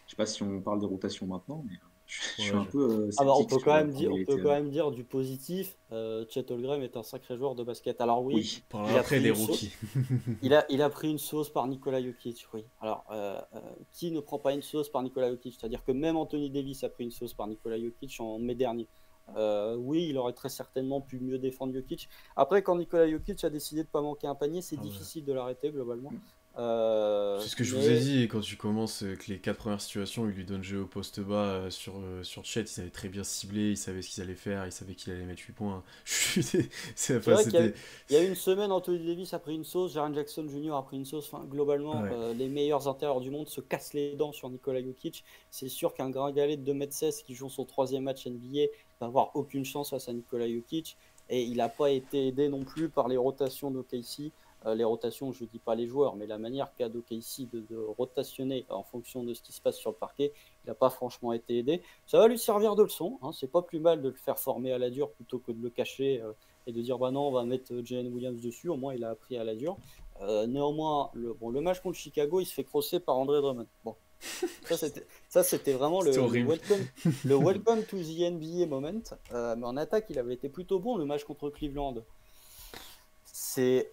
Je sais pas si on parle de rotation maintenant, mais je suis
Ouais,
un peu
Ah bah, on
sceptique
peut quand même
pour
dire, on peut
Miley.
quand même dire du positif. Chet Holmgren est un sacré joueur de basket. Alors oui,
Oui,
On parlera
il a
après
pris
des
une sauce.
rookies.
Il a pris une sauce par Nikola Jokic, oui. Alors, qui ne prend pas une sauce par Nikola Jokic? C'est-à-dire que même Anthony Davis a pris une sauce par Nikola Jokic en mai dernier. Oui, il aurait très certainement pu mieux défendre Jokic. Après, quand Nikola Jokic a décidé de ne pas manquer un panier, c'est
Ah ouais.
difficile de l'arrêter globalement.
C'est ce que je vous ai
Mais
dit, et quand tu commences, que les 4 premières situations, il lui donne jeu au poste bas sur Chet, ils avaient très bien ciblé, ils savaient ce qu'ils allaient faire, ils savaient qu'il allait mettre 8 points. C'est
c'est
enfin,
vrai qu'il
c'était...
y a une semaine, Anthony Davis a pris une sauce, Jaren Jackson Jr. a pris une sauce. Enfin, globalement,
Ouais.
les meilleurs intérieurs du monde se cassent les dents sur Nikola Jokic. C'est sûr qu'un gringalet de 2,16 m qui joue son 3e match NBA va avoir aucune chance face à Nikola Jokic. Et il n'a pas été aidé non plus par les rotations d'OKC. Les rotations, je ne dis pas les joueurs, mais la manière qu'a d'OKC de rotationner en fonction de ce qui se passe sur le parquet, il n'a pas franchement été aidé. Ça va lui servir de leçon, hein. C'est pas plus mal de le faire former à la dure plutôt que de le cacher et de dire bah non, on va mettre Jalen Williams dessus. Au moins, il a appris à la dure. Néanmoins, le match contre Chicago, il se fait crosser par André Drummond. Bon, ça, c'était vraiment
C'était horrible.
le welcome to the NBA moment. Mais en attaque, il avait été plutôt bon le match contre Cleveland. C'est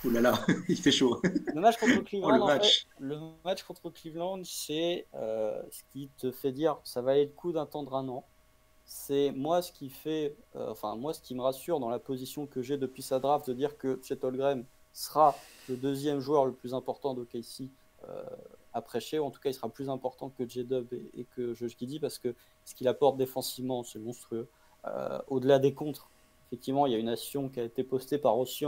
oh là là, il fait chaud.
le match contre
Oh,
Cleveland.
le
En fait,
match.
le match contre Cleveland, c'est ce qui te fait dire ça valait le coup d'attendre un an. C'est moi ce qui fait, moi ce qui me rassure dans la position que j'ai depuis sa draft de dire que Chet Holmgren sera le deuxième joueur le plus important d'OKC après Shea. En tout cas, il sera plus important que J-Dub et que Josh Giddey parce que ce qu'il apporte défensivement, c'est monstrueux. Au-delà des contres, effectivement, il y a une action qui a été postée par Royce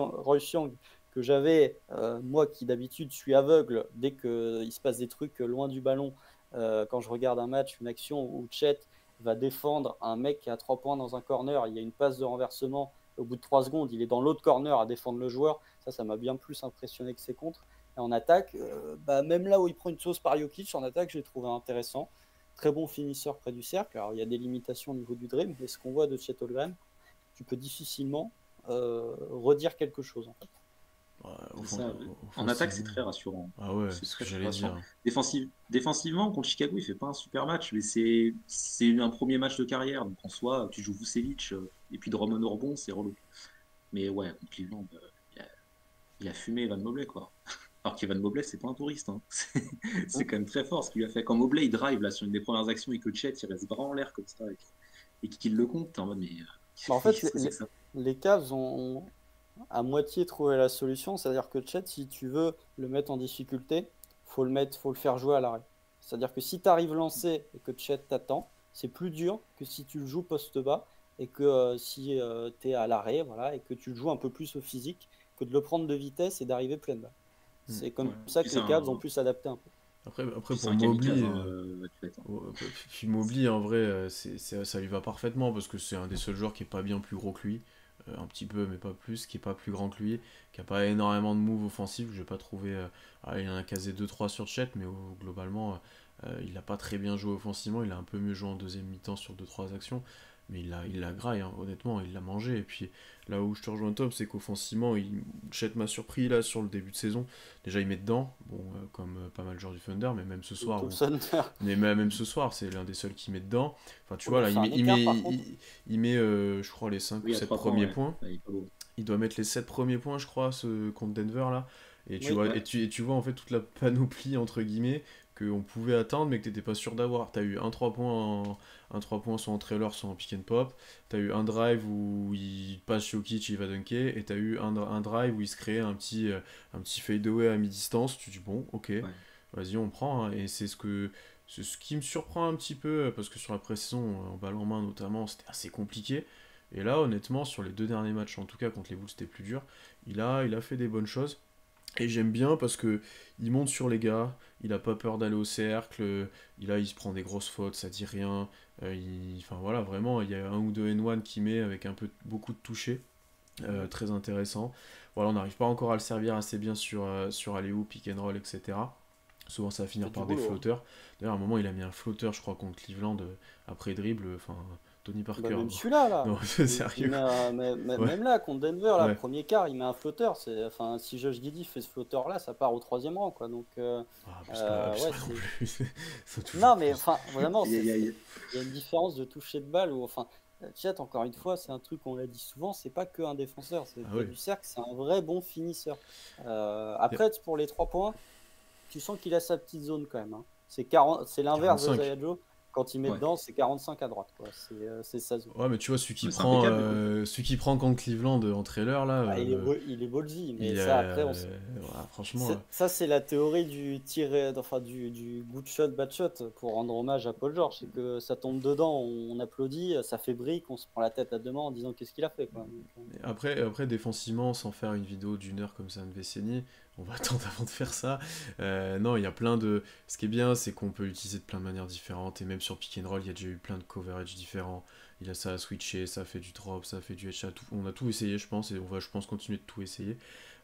Young que j'avais, moi qui d'habitude suis aveugle dès qu'il se passe des trucs loin du ballon. Quand je regarde un match, une action où Chet va défendre un mec qui a 3 points dans un corner, il y a une passe de renversement, au bout de 3 secondes, il est dans l'autre corner à défendre le joueur. Ça m'a bien plus impressionné que ses contres. Et en attaque, même là où il prend une sauce par Jokic, en attaque, j'ai trouvé intéressant. Très bon finisseur près du cercle. Alors, il y a des limitations au niveau du dribble, mais ce qu'on voit de Chet Holmgren, tu peux difficilement redire quelque chose, en fait.
C'est ça. En attaque, c'est très rassurant.
Ah ouais,
C'est
c'est ce que
très, très
j'allais
rassurant.
dire.
Défensivement, contre Chicago, il fait pas un super match, mais c'est un premier match de carrière. Donc en soi, tu joues Vucevic et puis Drummond au rebond, c'est relou. Mais ouais, contre Cleveland, il a fumé Evan Mobley, quoi. Alors qu'Evan Mobley, c'est pas un touriste. Hein. C'est quand même très fort ce qu'il a fait. Quand Mobley, il drive là, sur une des premières actions et que Chet, il reste bras en l'air comme ça et qu'il le compte, t'es en mode, mais
Bah, en fait,
qu'est-ce que c'est que ça?
les Cavs ont à moitié trouvé la solution, c'est-à-dire que Chet, si tu veux le mettre en difficulté, faut le faire jouer à l'arrêt. C'est-à-dire que si tu arrives lancé et que Chet t'attend, c'est plus dur que si tu le joues poste bas et que si tu es à l'arrêt, voilà, et que tu le joues un peu plus au physique que de le prendre de vitesse et d'arriver pleine balle.
Mm.
C'est comme
Ouais.
ça
Puis
que les Cavs ont pu s'adapter un peu.
Après
c'est
pour
un kamikaze,
Mobley,
athlète, hein.
puis Mobley en vrai, ça lui va parfaitement parce que c'est un des seuls joueurs qui est pas bien plus gros que lui. Un petit peu, mais pas plus, qui est pas plus grand que lui, qui a pas énormément de moves offensifs. Je vais pas trouver. Il en a casé 2-3 sur Chet, mais globalement, il a pas très bien joué offensivement. Il a un peu mieux joué en deuxième mi-temps sur 2-3 actions. Mais il l'a graille, hein, honnêtement, il l'a mangé. Et puis là où je te rejoins, Tom, c'est qu'offensivement, Chet m'a surpris là sur le début de saison. Déjà, il met dedans, bon, comme pas mal de joueurs du Thunder, mais même ce soir,
Tout le
bon,
Thunder.
mais même ce soir, c'est l'un des seuls qui met dedans. Enfin, tu
Oh,
vois,
il a
là,
fait un écart par contre.
il met je crois, les 5 ou
Oui, à
7
3 points,
premiers
ouais.
points.
Ouais, il est pas beau.
Il doit mettre les 7 premiers points, je crois, contre Denver, là. Et tu
Oui.
vois,
Ouais.
et tu vois, en fait, toute la panoplie, entre guillemets, qu'on pouvait attendre, mais que t'étais pas sûr d'avoir. T'as eu un 3 points, un 3 points soit en trailer, soit en pick and pop. T'as eu un drive où il passe Jokic, il va dunker. Et t'as eu un drive où il se crée un petit fadeaway à mi-distance. Tu dis, bon, ok,
Ouais.
vas-y, on prend, hein. Et c'est ce qui me surprend un petit peu, parce que sur la pré-saison, en balle en main notamment, c'était assez compliqué. Et là, honnêtement, sur les 2 derniers matchs, en tout cas contre les Bulls, c'était plus dur. Il a fait des bonnes choses. Et j'aime bien parce que il monte sur les gars, il a pas peur d'aller au cercle, il se prend des grosses fautes, ça dit rien. Enfin voilà, vraiment, il y a un ou deux N1 qui met avec beaucoup de toucher, très intéressant. Voilà, on n'arrive pas encore à le servir assez bien sur alley-oop, pick and roll, etc. Souvent ça va finir
C'est du
par des
boulot, hein.
flotteurs. D'ailleurs, à un moment, il a mis un flotteur, je crois, contre Cleveland, après dribble, enfin, Tony
Bah,
Parker.
même
Non,
celui-là, là.
non, c'est
Il
sérieux.
met
Ouais,
même là, contre Denver, là,
ouais.
premier quart, il met un flotteur. Enfin, si Josh Giddey fait ce flotteur-là, ça part au troisième rang, quoi. Donc,
Abuse
ouais,
pas non plus. C'est toujours
non, mais
plus.
enfin, vraiment,
Aïe, aïe, aïe.
il y a une différence de toucher de balle. Enfin, Chet, encore une fois, c'est un truc, on l'a dit souvent, c'est pas que un défenseur, c'est
Ah
près
oui.
du cercle, c'est un vrai bon finisseur.
Et-
Après, pour les 3 points, tu sens qu'il a sa petite zone quand même, hein. C'est l'inverse de
45.
Zaya Joe. Quand il met
Ouais.
dedans, c'est 45 à droite, quoi. C'est sa zone.
Ouais, mais tu vois,
Ouais, c'est impeccable, du coup.
celui qui prend contre Cleveland en trailer, là,
Ah, il est ballsy, mais
il
ça, après, on
est. Voilà, franchement.
Ça, c'est la théorie du enfin, du good shot, bad shot, pour rendre hommage à Paul George. C'est que ça tombe dedans, on applaudit, ça fait brique, on se prend la tête à deux mains en disant qu'est-ce qu'il a fait, quoi. Donc,
Après, défensivement, sans faire une vidéo d'1 heure comme ça, de Vecini, on va attendre avant de faire ça. Non, il y a plein de. Ce qui est bien, c'est qu'on peut l'utiliser de plein de manières différentes. Et même sur pick and roll, il y a déjà eu plein de coverage différents. Il a ça à switcher, ça fait du drop, ça fait du headshot. On a tout essayé, je pense, et on va, je pense, continuer de tout essayer.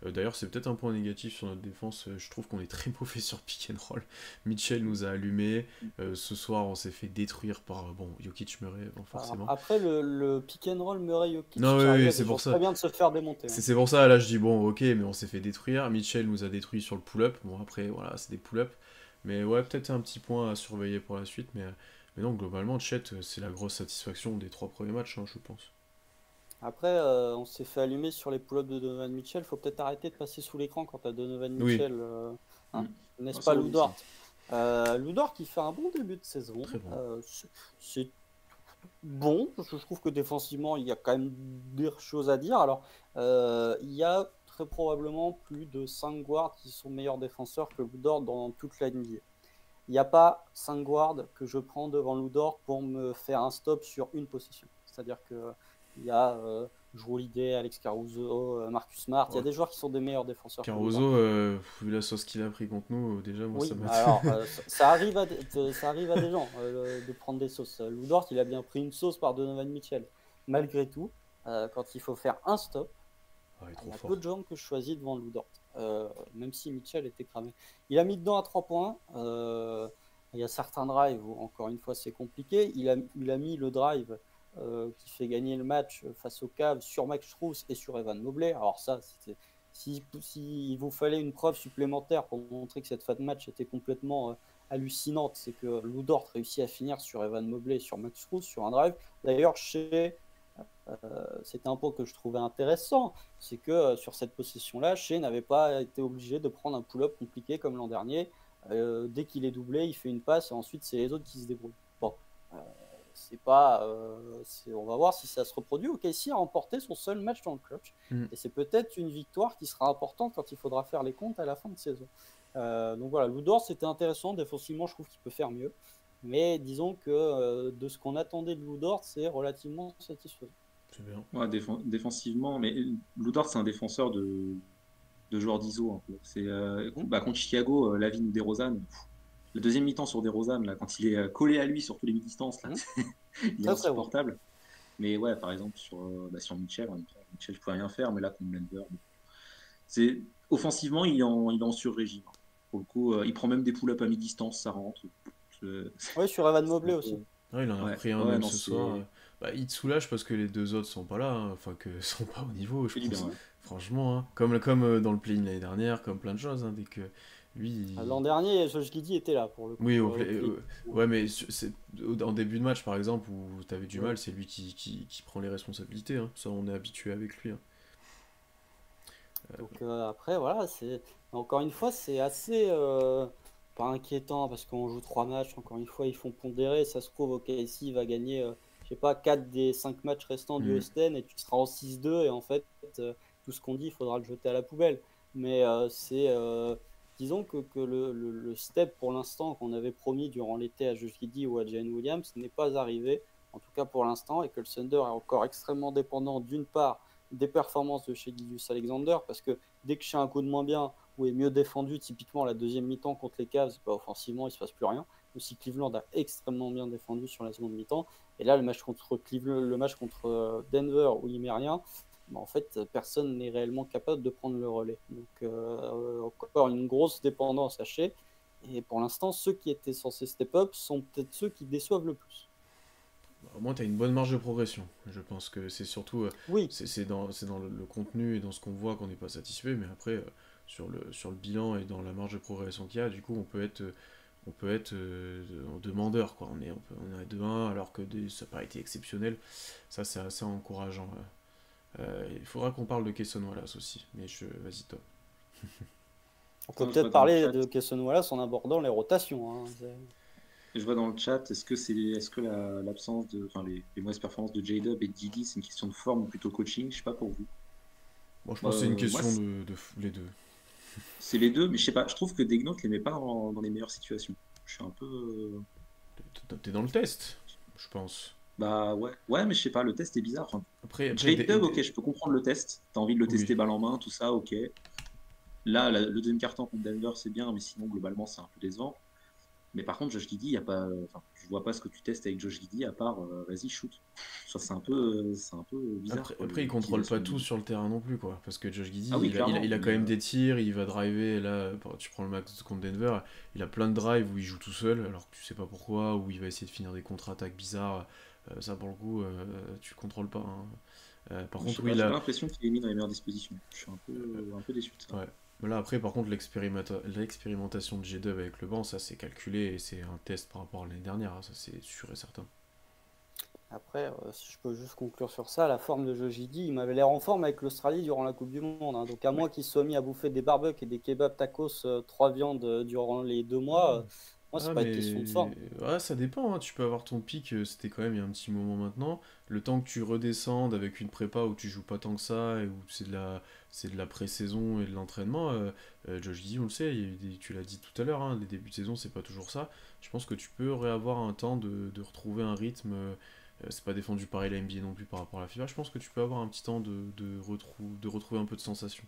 D'ailleurs, c'est peut-être un point négatif sur notre défense. Je trouve qu'on est très mauvais sur pick and roll. Mitchell nous a allumés. Ce soir, on s'est fait détruire par Jokic Murray, bon,
alors,
forcément.
après, le pick and roll Murray-Jokic,
Non,
ça
oui,
arrive
oui,
à
c'est
des
pour
gens
ça.
très bien de se faire démonter, hein.
C'est pour ça, là, je dis, bon, ok, mais on s'est fait détruire. Mitchell nous a détruit sur le pull-up. Bon, après, voilà, c'est des pull-up. Mais ouais, peut-être un petit point à surveiller pour la suite. Mais non, globalement, Chet, c'est la grosse satisfaction des 3 premiers matchs, hein, je pense.
Après, on s'est fait allumer sur les pull-ups de Donovan Mitchell. Faut peut-être arrêter de passer sous l'écran quand t'as Donovan
Oui,
Mitchell, hein.
Mm.
N'est-ce
Ah,
pas,
c'est
Lou
relou,
Dort?
ça.
Lou Dort qui fait un bon début de saison.
très bon.
C'est bon. Je trouve que défensivement, il y a quand même des choses à dire. Alors, il y a très probablement plus de 5 guards qui sont meilleurs défenseurs que Lou Dort dans toute la NBA. Il n'y a pas 5 guards que je prends devant Lou Dort pour me faire un stop sur une possession. C'est-à-dire que il y a Jrue Holiday, Alex Caruso, Marcus Smart. Il y a
Ouais.
des joueurs qui sont des meilleurs défenseurs que Lou Dort.
Caruso, vu la sauce qu'il a pris contre nous, déjà, moi, ça
Oui,
m'a.
alors ça arrive ça arrive à des gens de prendre des sauces. Lou Dort, il a bien pris une sauce par Donovan Mitchell. Malgré tout, quand il faut faire un stop,
Ah, il est
il
trop
y a
fort.
peu de gens que je choisis devant Lou Dort, même si Mitchell était cramé. Il a mis dedans à 3 points. Il y a certains drives où, encore une fois, c'est compliqué. Il a mis le drive qui fait gagner le match face aux Cavs sur Max Strus et sur Evan Mobley. Alors ça, Si il vous fallait une preuve supplémentaire pour montrer que cette fin de match était complètement hallucinante, c'est que Lou Dort réussit à finir sur Evan Mobley et sur Max Strus sur un drive. D'ailleurs, c'était un point que je trouvais intéressant, c'est que sur cette possession-là, Shea n'avait pas été obligé de prendre un pull-up compliqué comme l'an dernier. Dès qu'il est doublé, il fait une passe et ensuite c'est les autres qui se débrouillent. Bon, c'est pas, on va voir si ça se reproduit. OKC a remporté son seul match dans le clutch et c'est peut-être une victoire qui sera importante quand il faudra faire les comptes à la fin de saison. Donc voilà, Lou Dort c'était intéressant. Défensivement, je trouve qu'il peut faire mieux, mais disons que de ce qu'on attendait de Lou Dort, c'est relativement satisfaisant.
C'est bien.
Ouais, défensivement, mais Lou Dort, c'est un défenseur de joueur d'ISO un peu. C'est contre Chicago, Lavine ou DeRozan. Le deuxième mi-temps sur DeRozan, là, quand il est collé à lui sur tous les mi-distances, là, il est insupportable. Mais ouais, par exemple, sur Mitchell, Mitchell, je pouvais rien faire, mais là, contre Denver, c'est offensivement, il est en sur-régime. Pour le coup, il prend même des pull-ups à mi-distance, ça rentre.
Oui, sur Evan Mobley aussi.
Ouais, il en a pris un même ce soir. Il te soulage parce que les deux autres sont pas là, hein. Enfin que sont pas au niveau, je pense. Franchement, hein. Comme dans le play-in l'année dernière, comme plein de choses, hein, dès que lui.
L'an dernier, Josh Giddey était là pour le coup.
Oui, ouais, mais en début de match, par exemple, où tu avais du mal, c'est lui qui prend les responsabilités. Hein. Ça, on est habitué avec lui. Hein.
Donc après, voilà, encore une fois, c'est assez pas inquiétant parce qu'on joue 3 matchs. Encore une fois, ils font pondérer. Ça se trouve, OKC va gagner, je sais pas, 4 des 5 matchs restants du Houston et tu seras en 6-2 et en fait, tout ce qu'on dit, il faudra le jeter à la poubelle. Mais disons que le step pour l'instant qu'on avait promis durant l'été à Josh Giddey ou à Jalen Williams n'est pas arrivé, en tout cas pour l'instant, et que le Thunder est encore extrêmement dépendant d'une part des performances de chez Gilgeous-Alexander, parce que dès que chez un coup de moins bien ou est mieux défendu, typiquement la deuxième mi-temps contre les Cavs, offensivement il se passe plus rien. Aussi Cleveland a extrêmement bien défendu sur la seconde mi-temps, et là le match contre Denver où il met rien, en fait personne n'est réellement capable de prendre le relais. Donc encore une grosse dépendance à Shea, et pour l'instant ceux qui étaient censés step up sont peut-être ceux qui déçoivent le plus.
Au moins, tu as une bonne marge de progression. Je pense que c'est surtout c'est dans le contenu et dans ce qu'on voit qu'on n'est pas satisfait, mais après, sur le bilan et dans la marge de progression qu'il y a, du coup, on peut être demandeur. Quoi. On est à 2-1 alors que ça n'a pas été exceptionnel. Ça, c'est assez encourageant. Il faudra qu'on parle de Cason Wallace aussi, mais vas-y, toi.
On peut peut-être parler de Cason Wallace en abordant les rotations. Hein.
Je vois dans le chat, est-ce que l'absence les mauvaises performances de J-Dub et de Didi, c'est une question de forme ou plutôt coaching? Je sais pas pour vous.
Bon, je pense que c'est une question de les deux.
C'est les deux, mais je sais pas. Je trouve que Degnaud ne les met pas dans les meilleures situations. Je suis un peu.
T'es dans le test, je pense.
Bah ouais, mais je sais pas. Le test est bizarre. Enfin,
après
J-Dub, ok, je peux comprendre le test. T'as envie de le tester balle en main, tout ça, ok. Là, le deuxième carton contre Denver, c'est bien, mais sinon globalement, c'est un peu décevant. Mais par contre, Josh Giddey, je vois pas ce que tu testes avec Josh Giddey à part vas-y shoot. C'est un peu bizarre.
Après, il contrôle pas tout sur le terrain non plus, quoi. Parce que Josh Giddey, il a quand même des tirs, il va driver. Et là, tu prends le match contre Denver, il a plein de drives où il joue tout seul, alors que tu sais pas pourquoi, où il va essayer de finir des contre-attaques bizarres. Ça, pour le coup, tu contrôles pas. Hein. Par contre,
j'ai l'impression qu'il est mis dans les meilleures dispositions. Je suis un peu déçu de ça.
Ouais. Là, après, par contre, l'expérimentation de J-Dub avec le banc, ça c'est calculé et c'est un test par rapport à l'année dernière, hein, ça c'est sûr et certain.
Après, si je peux juste conclure sur ça, la forme de Josh Giddey, il m'avait l'air en forme avec l'Australie durant la Coupe du Monde. Hein. Donc à moins qu'il soit mis à bouffer des barbecues et des kebabs tacos 3 viandes durant les 2 mois, moi c'est pas une question de forme.
Ouais, ça dépend, hein. Tu peux avoir ton pic, c'était quand même il y a un petit moment maintenant. Le temps que tu redescendes avec une prépa où tu joues pas tant que ça et où c'est de la pré-saison et de l'entraînement, Josh Giddey, on le sait, tu l'as dit tout à l'heure, hein, les débuts de saison c'est pas toujours ça. Je pense que tu peux réavoir un temps de retrouver un rythme. C'est pas défendu pareil la NBA non plus par rapport à la FIBA. Je pense que tu peux avoir un petit temps de retrouver un peu de sensation.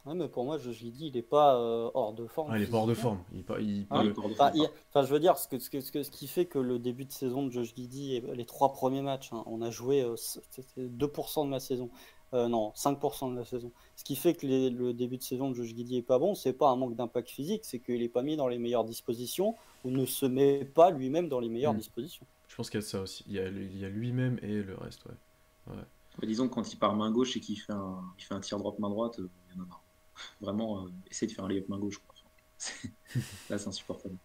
Ouais, mais pour moi, Josh Giddey, il est pas hors de forme.
Il est pas hors de forme.
Je veux dire, ce qui fait que le début de saison de Josh Giddey, les 3 premiers matchs, hein, on a joué 2% de la saison. Non, 5% de la saison. Ce qui fait que le début de saison de Josh Giddey est pas bon, c'est pas un manque d'impact physique, c'est qu'il est pas mis dans les meilleures dispositions ou ne se met pas lui-même dans les meilleures dispositions.
Je pense qu'il y a ça aussi. Il y a lui-même et le reste, ouais.
Disons que quand il part main gauche et qu'il fait un tir drop main droite, il y en a marre. vraiment essayer de faire un layup main gauche, quoi. C'est- Là, c'est insupportable.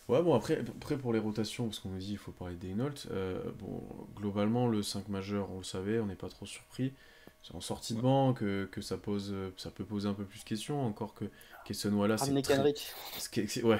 Ouais, bon, après pour les rotations, parce qu'on nous dit il faut parler d'Eynault, bon, globalement, le 5 majeur, on le savait, on n'est pas trop surpris. C'est en sortie de
Ouais.
banc que ça peut poser un peu plus de questions, encore que Cason Wallace c'est
Ramener
très.
Kenrich.
Ouais,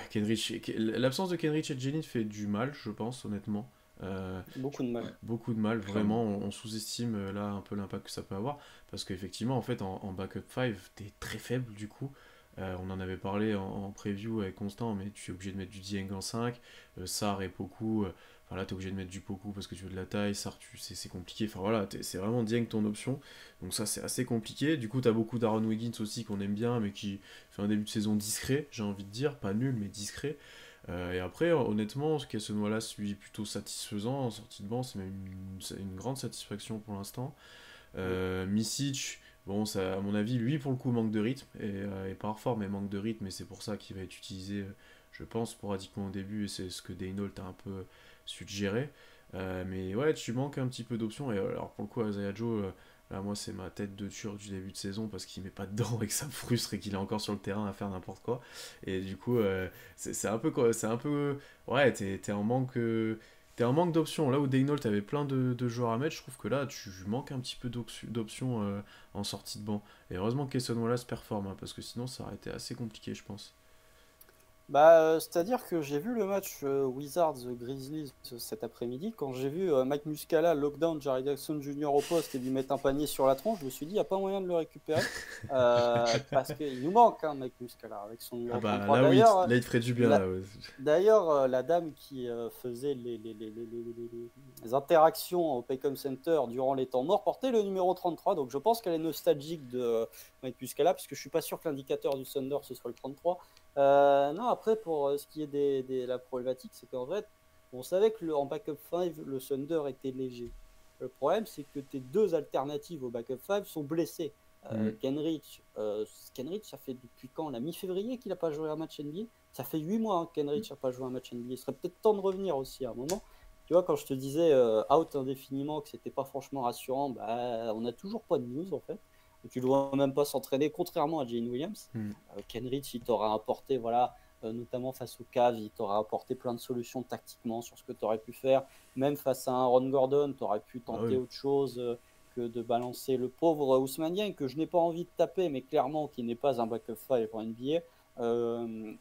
l'absence de Kenrich et Jennings fait du mal, je pense, honnêtement. Euh,
Beaucoup de mal.
Ouais,
Beaucoup de mal,
clairement.
vraiment, on sous-estime là un peu l'impact que ça peut avoir, parce qu'effectivement, en fait, en backup 5, t'es très faible du coup. On en avait parlé en preview avec Constant, mais tu es obligé de mettre du Dieng en 5, Sarr et Poku, enfin là, tu es obligé de mettre du Poku parce que tu veux de la taille, Sarr, c'est compliqué, enfin voilà, c'est vraiment Dieng ton option, donc ça, c'est assez compliqué. Du coup, tu as beaucoup d'Aaron Wiggins aussi qu'on aime bien, mais qui fait un début de saison discret, j'ai envie de dire, pas nul, mais discret. Et après, honnêtement, Cason Wallace, lui, est plutôt satisfaisant en sortie de banc, c'est même une grande satisfaction pour l'instant. Misic, bon, ça, à mon avis, lui, pour le coup, manque de rythme, et pas fort, mais manque de rythme, et c'est pour ça qu'il va être utilisé, je pense, sporadiquement au début, et c'est ce que Daynault a un peu suggéré. Mais ouais, tu manques un petit peu d'options, et alors pour le coup, Isaiah Joe, là, moi, c'est ma tête de tueur du début de saison, parce qu'il met pas dedans, et que ça me frustre, et qu'il est encore sur le terrain à faire n'importe quoi. Et du coup, c'est un peu, c'est un peu, ouais, t'es en manque. T'es en manque d'options. Là où Daynault avait plein de joueurs à mettre, je trouve que là, tu manques un petit peu d'options en sortie de banc. Et heureusement que Cason Wallace performe, hein, parce que sinon, ça aurait été assez compliqué, je pense.
Bah, c'est-à-dire que j'ai vu le match Wizards-Grizzlies cet après-midi. Quand j'ai vu Mike Muscala lockdown Jerry Jackson Jr. au poste et lui mettre un panier sur la tronche, je me suis dit, il n'y a pas moyen de le récupérer. Parce qu'il nous manque, hein, Mike Muscala, avec son
Ah
numéro
bah
33.
là, oui,
D'ailleurs,
là, il te ferait du bien,
la,
là. Ouais.
la dame qui faisait les interactions au Paycom Center durant les temps morts portait le numéro 33. Donc je pense qu'elle est nostalgique de Mike Muscala, parce que je suis pas sûr que l'indicateur du Thunder ce soit le 33. Non, après, pour ce qui est la problématique, c'est qu'en fait, on savait que en backup 5, le Thunder était léger. Le problème, c'est que tes deux alternatives au backup 5 sont blessées.
Mm.
Kenrich, ça fait depuis quand? La mi-février qu'il n'a pas joué un match NBA. Ça fait 8 mois, hein, que Kenrich n'a pas joué un match NBA. Il serait peut-être temps de revenir aussi à un moment. Tu vois, quand je te disais out indéfiniment, que c'était pas franchement rassurant, bah, on n'a toujours pas de news en fait. Tu ne dois même pas s'entraîner, contrairement à Jane Williams.
Mm.
Kenrich, il t'aura apporté, voilà, notamment face au Cavs, il t'aura apporté plein de solutions tactiquement sur ce que tu aurais pu faire. Même face à un Ron Gordon, tu aurais pu
Ah
tenter
oui.
autre chose que de balancer le pauvre Ousmane Dieng, que je n'ai pas envie de taper, mais clairement qui n'est pas un backup 5 pour NBA.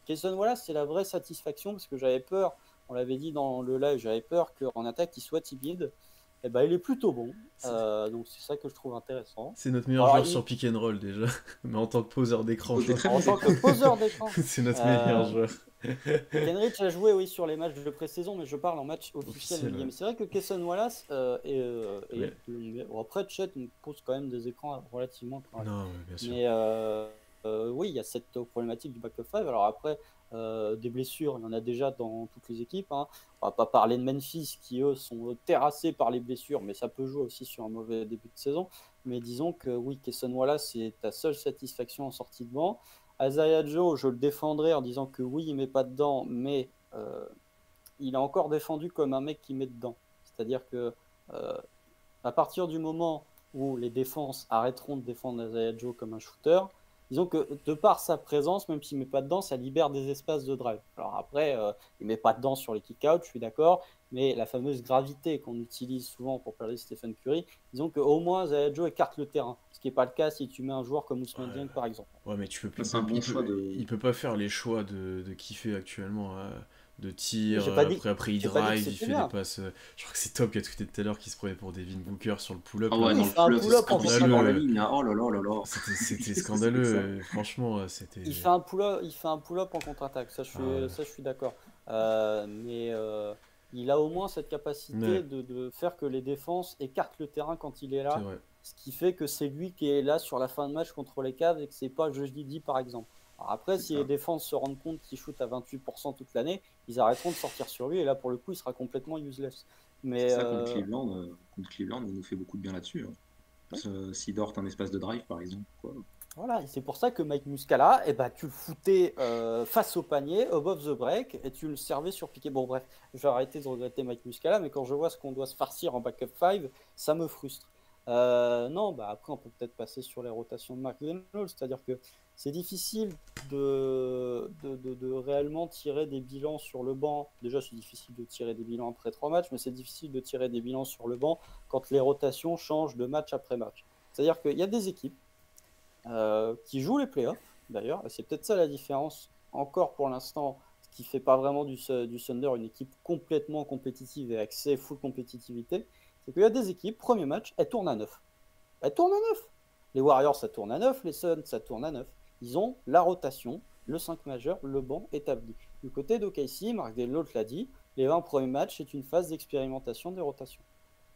Cason Wallace, c'est la vraie satisfaction, parce que j'avais peur, on l'avait dit dans le live, j'avais peur qu'en attaque, il soit timide. Et ben, il est plutôt bon. Donc c'est ça que je trouve intéressant.
C'est notre meilleur
Alors,
joueur sur pick and roll, déjà. Mais en tant que poseur d'écran, je
Posé
pense
très
en
bon
tant
d'écran.
que poseur d'écran.
que c'est notre meilleur
Euh,
joueur.
Kenrich a joué, oui, sur les matchs de pré-saison, mais je parle en match officiel
Officiel,
NBA.
ouais.
Mais c'est vrai que Cason Wallace
Mais-
bon, après, Chet nous pose quand même des écrans relativement corrects.
Non, ouais, bien sûr.
Mais oui, il y a cette problématique du backup 5. Alors après, des blessures, il y en a déjà dans toutes les équipes, hein. On va pas parler de Memphis qui, eux, sont terrassés par les blessures, mais ça peut jouer aussi sur un mauvais début de saison. Mais disons que oui, Cason Wallace, c'est ta seule satisfaction en sortie de banc. Isaiah Joe, je le défendrai en disant que oui, il met pas dedans, mais il a encore défendu comme un mec qui met dedans. C'est-à-dire que euh, à partir du moment où les défenses arrêteront de défendre Isaiah Joe comme un shooter, disons que de par sa présence, même s'il ne met pas dedans, ça libère des espaces de drive. Alors après, il ne met pas dedans sur les kick-outs, je suis d'accord, mais la fameuse gravité qu'on utilise souvent pour parler de Stephen Curry, disons qu'au moins Isaiah Joe écarte le terrain, ce qui n'est pas le cas si tu mets un joueur comme Ousmane Dieng par exemple.
Ouais, mais
C'est un bon choix
il
de.
peut pas faire les choix de kiffer actuellement, de tir.
J'ai pas dit,
Après, il
j'ai pas dit que
drive, il
c'était
fait des
bien.
passes. Je crois que c'est Top qui a tweeté tout à l'heure qu'il se prenait pour Devin Booker sur le pull-up.
Ah
Là.
ouais,
Oui,
dans
il
le
fait un
pull-up, c'est
pull-up en
scandaleux dans la
Scandaleux.
ligne, hein. Oh là là là là.
C'était
Qu'est-ce que c'est
scandaleux.
que ça?
Franchement, c'était.
Il fait un pull-up en contre-attaque,
Ah ouais.
ça je suis d'accord. Mais il a au moins cette capacité
Ouais,
de faire que les défenses écartent le terrain quand il est
c'est
là,
vrai.
ce qui fait que c'est lui qui est là sur la fin de match contre les Cavs et que c'est pas Josh Giddey par exemple. Alors après,
C'est
si les
ça.
défenses se rendent compte qu'il shoot à 28% toute l'année, ils arrêteront de sortir sur lui et là pour le coup il sera complètement useless.
C'est
Mais
ça contre Cleveland, il nous fait beaucoup de bien là-dessus, hein.
oui.
S'il dort un espace de drive, par exemple, quoi.
Voilà, et c'est pour ça que Mike Muscala, eh ben, tu le foutais face au panier, above the break, et tu le servais sur piqué. Bon, bref, je vais arrêter de regretter Mike Muscala, mais quand je vois ce qu'on doit se farcir en backup 5, ça me frustre. Non, bah après, on peut peut-être passer sur les rotations de Mark Reynolds, c'est-à-dire que c'est difficile de réellement tirer des bilans sur le banc. Déjà, c'est difficile de tirer des bilans après 3 matchs, mais c'est difficile de tirer des bilans sur le banc quand les rotations changent de match après match. C'est-à-dire qu'il y a des équipes qui jouent les playoffs, d'ailleurs, et c'est peut-être ça la différence, encore pour l'instant, ce qui fait pas vraiment du Thunder une équipe complètement compétitive et accès full compétitivité, c'est qu'il y a des équipes, premier match, elles tournent à 9. Elles tournent à 9. Les Warriors, ça tourne à 9, les Suns, ça tourne à 9. Ils ont la rotation, le 5 majeur, le banc établi. Du côté d'OKC, Mark Delholt l'a dit, les 20 premiers matchs, c'est une phase d'expérimentation des rotations.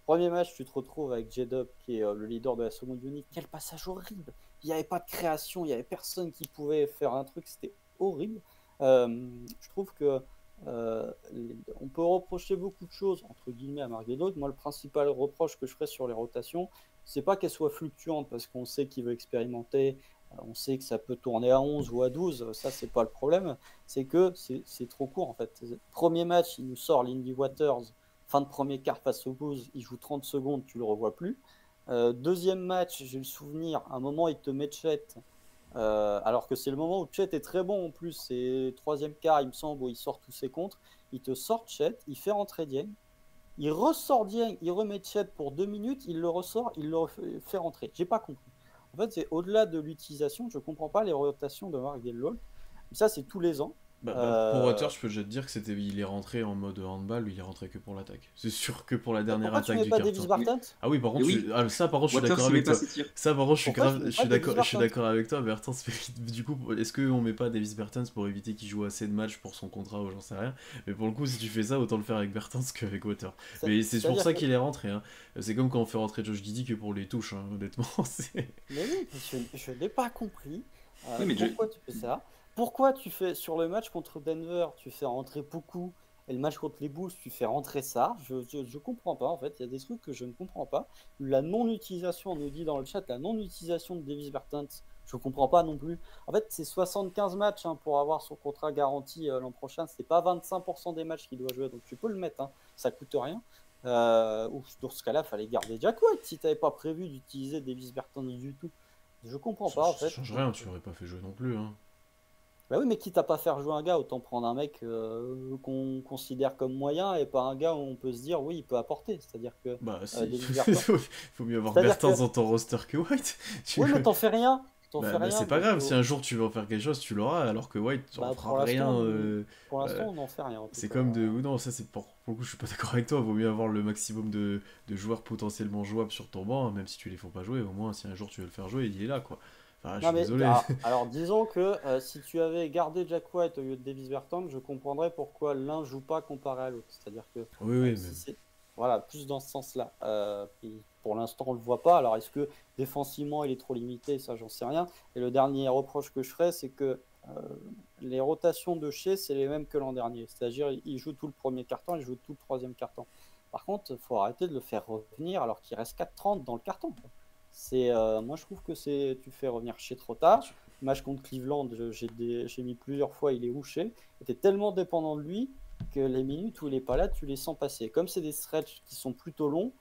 Premier match, tu te retrouves avec J-Dub, qui est le leader de la seconde unité. Quel passage horrible! Il n'y avait pas de création, il n'y avait personne qui pouvait faire un truc, c'était horrible. Je trouve que on peut reprocher beaucoup de choses, entre guillemets, à Mark Delholt. Moi, le principal reproche que je ferais sur les rotations, c'est pas qu'elles soient fluctuantes, parce qu'on sait qu'il veut expérimenter, on sait que ça peut tourner à 11 ou à 12, ça, c'est pas le problème. C'est que c'est trop court, en fait. Premier match, il nous sort Lindy Waters, fin de premier quart face aux Bulls, il joue 30 secondes, tu le revois plus. Deuxième match, j'ai le souvenir, à un moment, il te met Chet, alors que c'est le moment où Chet est très bon en plus. C'est troisième quart, il me semble, où il sort tous ses contres. Il te sort Chet, il fait rentrer Dieng, il ressort Dieng, il remet Chet pour 2 minutes, il le ressort, il le fait rentrer. J'ai pas compris. En fait, c'est au-delà de l'utilisation, je comprends pas les rotations de Mark Delholt. Ça, c'est tous les ans.
Pour Waters, je peux déjà te dire que il est rentré en mode handball, il est rentré que pour l'attaque. C'est sûr que pour la dernière
Pourquoi tu
attaque
mets
du
pas
carton.
Davis Bertans?
Ah oui, par contre,
oui.
ça, par contre, je suis
Waters,
d'accord
il met
avec
pas
toi.
ses tirs.
Ça, par contre, je
Pourquoi tu mets pas Davis
je suis
Bertans?
d'accord avec toi. Bertans, du coup, est-ce qu'on met pas Davis Bertans pour éviter qu'il joue assez de matchs pour son contrat ou j'en sais rien. Mais pour le coup, si tu fais ça, autant le faire avec Bertans qu'avec Waters. Mais c'est pour ça qu'il est rentré. Hein. C'est comme quand on fait rentrer Josh Giddey que pour les touches, hein, honnêtement.
Mais oui, je n'ai pas compris.
Oui, mais
pourquoi tu fais ça? Pourquoi tu fais sur le match contre Denver, tu fais rentrer beaucoup, et le match contre les Bulls, tu fais rentrer ça? Je comprends pas en fait. Il y a des trucs que je ne comprends pas. La non-utilisation, on nous dit dans le chat, la non-utilisation de Davis Bertans, je comprends pas non plus. En fait, c'est 75 matchs hein, pour avoir son contrat garanti l'an prochain. C'est pas 25% des matchs qu'il doit jouer, donc tu peux le mettre, hein, ça coûte rien. Ou dans ce cas-là, il fallait garder Jack White si tu n'avais pas prévu d'utiliser Davis Bertans du tout. Je comprends pas en fait.
Ça change rien, tu l'aurais pas fait jouer non plus. Hein.
Bah oui, mais quitte à pas faire jouer un gars, autant prendre un mec qu'on considère comme moyen et pas un gars où on peut se dire oui, il peut apporter. C'est-à-dire que
Bah si,
Davis Bertans.
faut mieux avoir
C'est-à-dire
Bertans
que-
dans ton roster que White.
Oui, mais t'en fais rien. T'en fais
Bah,
rien.
c'est pas
donc,
grave, si un jour tu veux en faire quelque chose, tu l'auras, alors que White, tu en
bah,
feras rien.
pour l'instant, on n'en fait rien. En tout
C'est
cas.
comme de. Ou non, ça c'est pour le coup, je suis pas d'accord avec toi. Vaut mieux avoir le maximum de joueurs potentiellement jouables sur ton banc, même si tu les fais pas jouer. Au moins, si un jour tu veux le faire jouer, il est là, quoi. Enfin, je
Non,
suis
mais
désolé.
alors, disons que si tu avais gardé Jack White au lieu de Davis Bertans, je comprendrais pourquoi l'un joue pas comparé à l'autre. C'est-à-dire que
Oui, oui,
si
mais.
c'est voilà, plus dans ce sens-là. Puis pour l'instant, on le voit pas. Alors, est-ce que défensivement, il est trop limité? Ça, j'en sais rien. Et le dernier reproche que je ferais, c'est que les rotations de Shea, c'est les mêmes que l'an dernier. C'est-à-dire, il joue tout le premier quart-temps, il joue tout le troisième quart-temps. Par contre, il faut arrêter de le faire revenir alors qu'il reste 4,30 dans le carton. Moi, je trouve que tu fais revenir Shea trop tard. Match contre Cleveland, j'ai mis plusieurs fois, il est rouché. Tu es tellement dépendant de lui que les minutes où il est pas là, tu les sens passer. Comme c'est des stretches qui sont plutôt longs,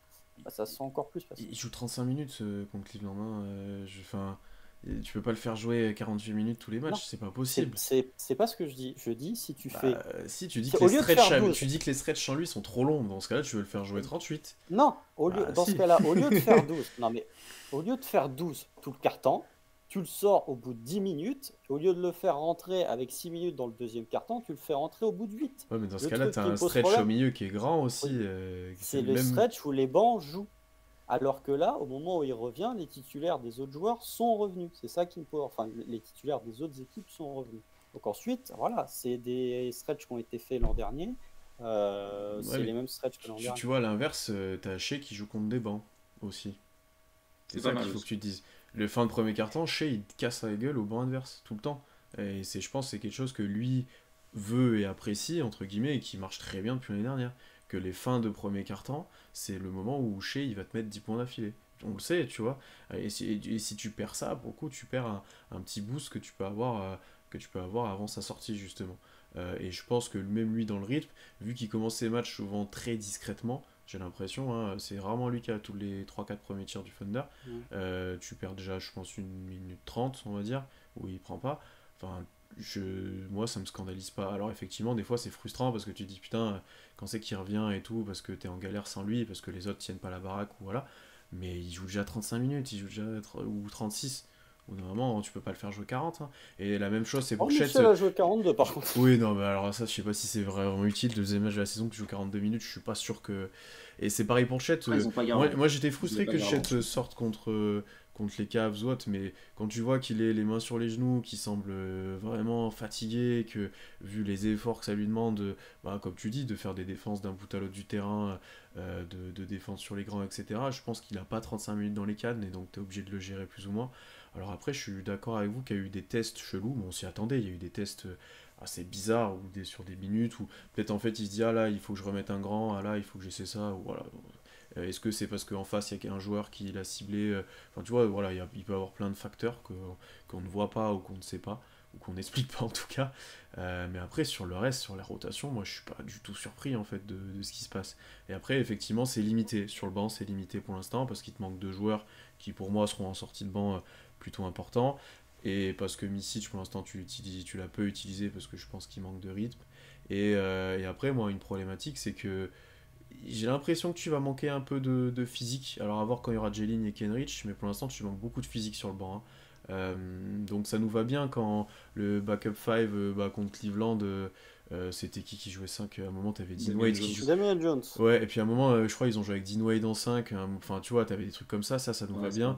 bah, ça se sent encore plus passer.
Il joue 35 minutes contre Cleveland. Hein. Enfin, tu peux pas le faire jouer 48 minutes tous les
Non,
matchs, c'est pas possible.
c'est pas ce que je dis. Je dis si tu fais.
Si, tu dis
C'est-
que
au
les
lieu de faire
stretches,
12.
tu dis que les stretches sans lui sont trop longs. Dans ce cas-là, tu veux le faire jouer 38.
Non, dans
Si.
ce cas-là, au lieu de faire 12, non mais au lieu de faire 12 tout le carton, tu le sors au bout de 10 minutes. Au lieu de le faire rentrer avec 6 minutes dans le deuxième carton, tu le fais rentrer au bout de 8.
Ouais, mais dans ce
Le
cas-là,
truc
t'as
qui me
un
pose
stretch au
problème,
milieu qui est grand aussi.
oui,
C'est
c'est
le
le
même.
stretch où les bancs jouent. Alors que là, au moment où il revient, les titulaires des autres joueurs sont revenus. C'est ça qui me pose. Enfin, les titulaires des autres équipes sont revenus. Donc ensuite, voilà, c'est des stretches qui ont été faits l'an dernier. C'est
mais
les mêmes stretches que l'an dernier.
Tu vois, à l'inverse, t'as Shea qui joue contre des bancs aussi. C'est
C'est
ça
pas mal
qu'il faut
aussi.
que tu te dises. Le fin de premier carton, Shea il te casse la gueule au banc adverse tout le temps. Et je pense que c'est quelque chose que lui veut et apprécie, entre guillemets, et qui marche très bien depuis l'année dernière. Que les fins de premier carton, c'est le moment où Shea il va te mettre 10 points d'affilée. On le sait, tu vois. Et si tu perds ça, pour le coup, tu perds un petit boost que tu peux avoir avant sa sortie, justement. Et je pense que même lui, dans le rythme, vu qu'il commence ses matchs souvent très discrètement, J'ai l'impression, hein, c'est rarement lui qui a tous les 3-4 premiers tirs du Thunder. Tu perds déjà, je pense, 1 minute 30, on va dire, où il prend pas. Enfin, moi, ça me scandalise pas. Alors, effectivement, des fois, c'est frustrant parce que tu te dis, putain, quand c'est qu'il revient et tout, parce que t'es en galère sans lui, parce que les autres tiennent pas la baraque, ou voilà. Mais il joue déjà 35 minutes, il joue déjà ou 36. Ou normalement, tu peux pas le faire jouer 40, hein. Et la même chose, c'est pour Chet.
Michel a joué 42 par contre.
Oui, non, mais alors ça, je sais pas si c'est vraiment utile. Deuxième match de la saison, tu joues 42 minutes, je suis pas sûr que. Et c'est pareil pour Chet.
Ils ont pas gardé.
Moi, j'étais frustré que Chet sorte contre les Cavs ou autre, mais quand tu vois qu'il est les mains sur les genoux, qu'il semble vraiment fatigué, que vu les efforts que ça lui demande, comme tu dis, de faire des défenses d'un bout à l'autre du terrain, de défense sur les grands, etc., je pense qu'il a pas 35 minutes dans les cannes, et donc tu es obligé de le gérer plus ou moins. Alors après, je suis d'accord avec vous qu'il y a eu des tests chelous, mais on s'y attendait, il y a eu des tests assez bizarres, ou sur des minutes, où peut-être en fait il se dit, ah là, il faut que je remette un grand, ah là, il faut que j'essaie ça, ou voilà. Est-ce que c'est parce qu'en face, il y a un joueur qui l'a ciblé enfin, tu vois, voilà, il peut y avoir plein de facteurs qu'on ne voit pas, ou qu'on ne sait pas, ou qu'on n'explique pas en tout cas. Mais après, sur le reste, sur la rotation, moi, je suis pas du tout surpris, en fait, de ce qui se passe. Et après, effectivement, c'est limité. Sur le banc, c'est limité pour l'instant, parce qu'il te manque 2 joueurs qui, pour moi, seront en sortie de banc plutôt important, et parce que Misic pour l'instant tu l'as peu utilisé parce que je pense qu'il manque de rythme, et après moi une problématique c'est que j'ai l'impression que tu vas manquer un peu de physique, alors à voir quand il y aura Jalen et Kenrich, mais pour l'instant tu manques beaucoup de physique sur le banc, hein. Donc ça nous va bien quand le backup 5 contre Cleveland, c'était qui jouait 5 à un moment, t'avais Dean Wade qui jouait.
Damian Jones.
Ouais, et puis à un moment, je crois ils ont joué avec Dean Wade en 5, enfin tu vois, t'avais des trucs comme ça nous va bien.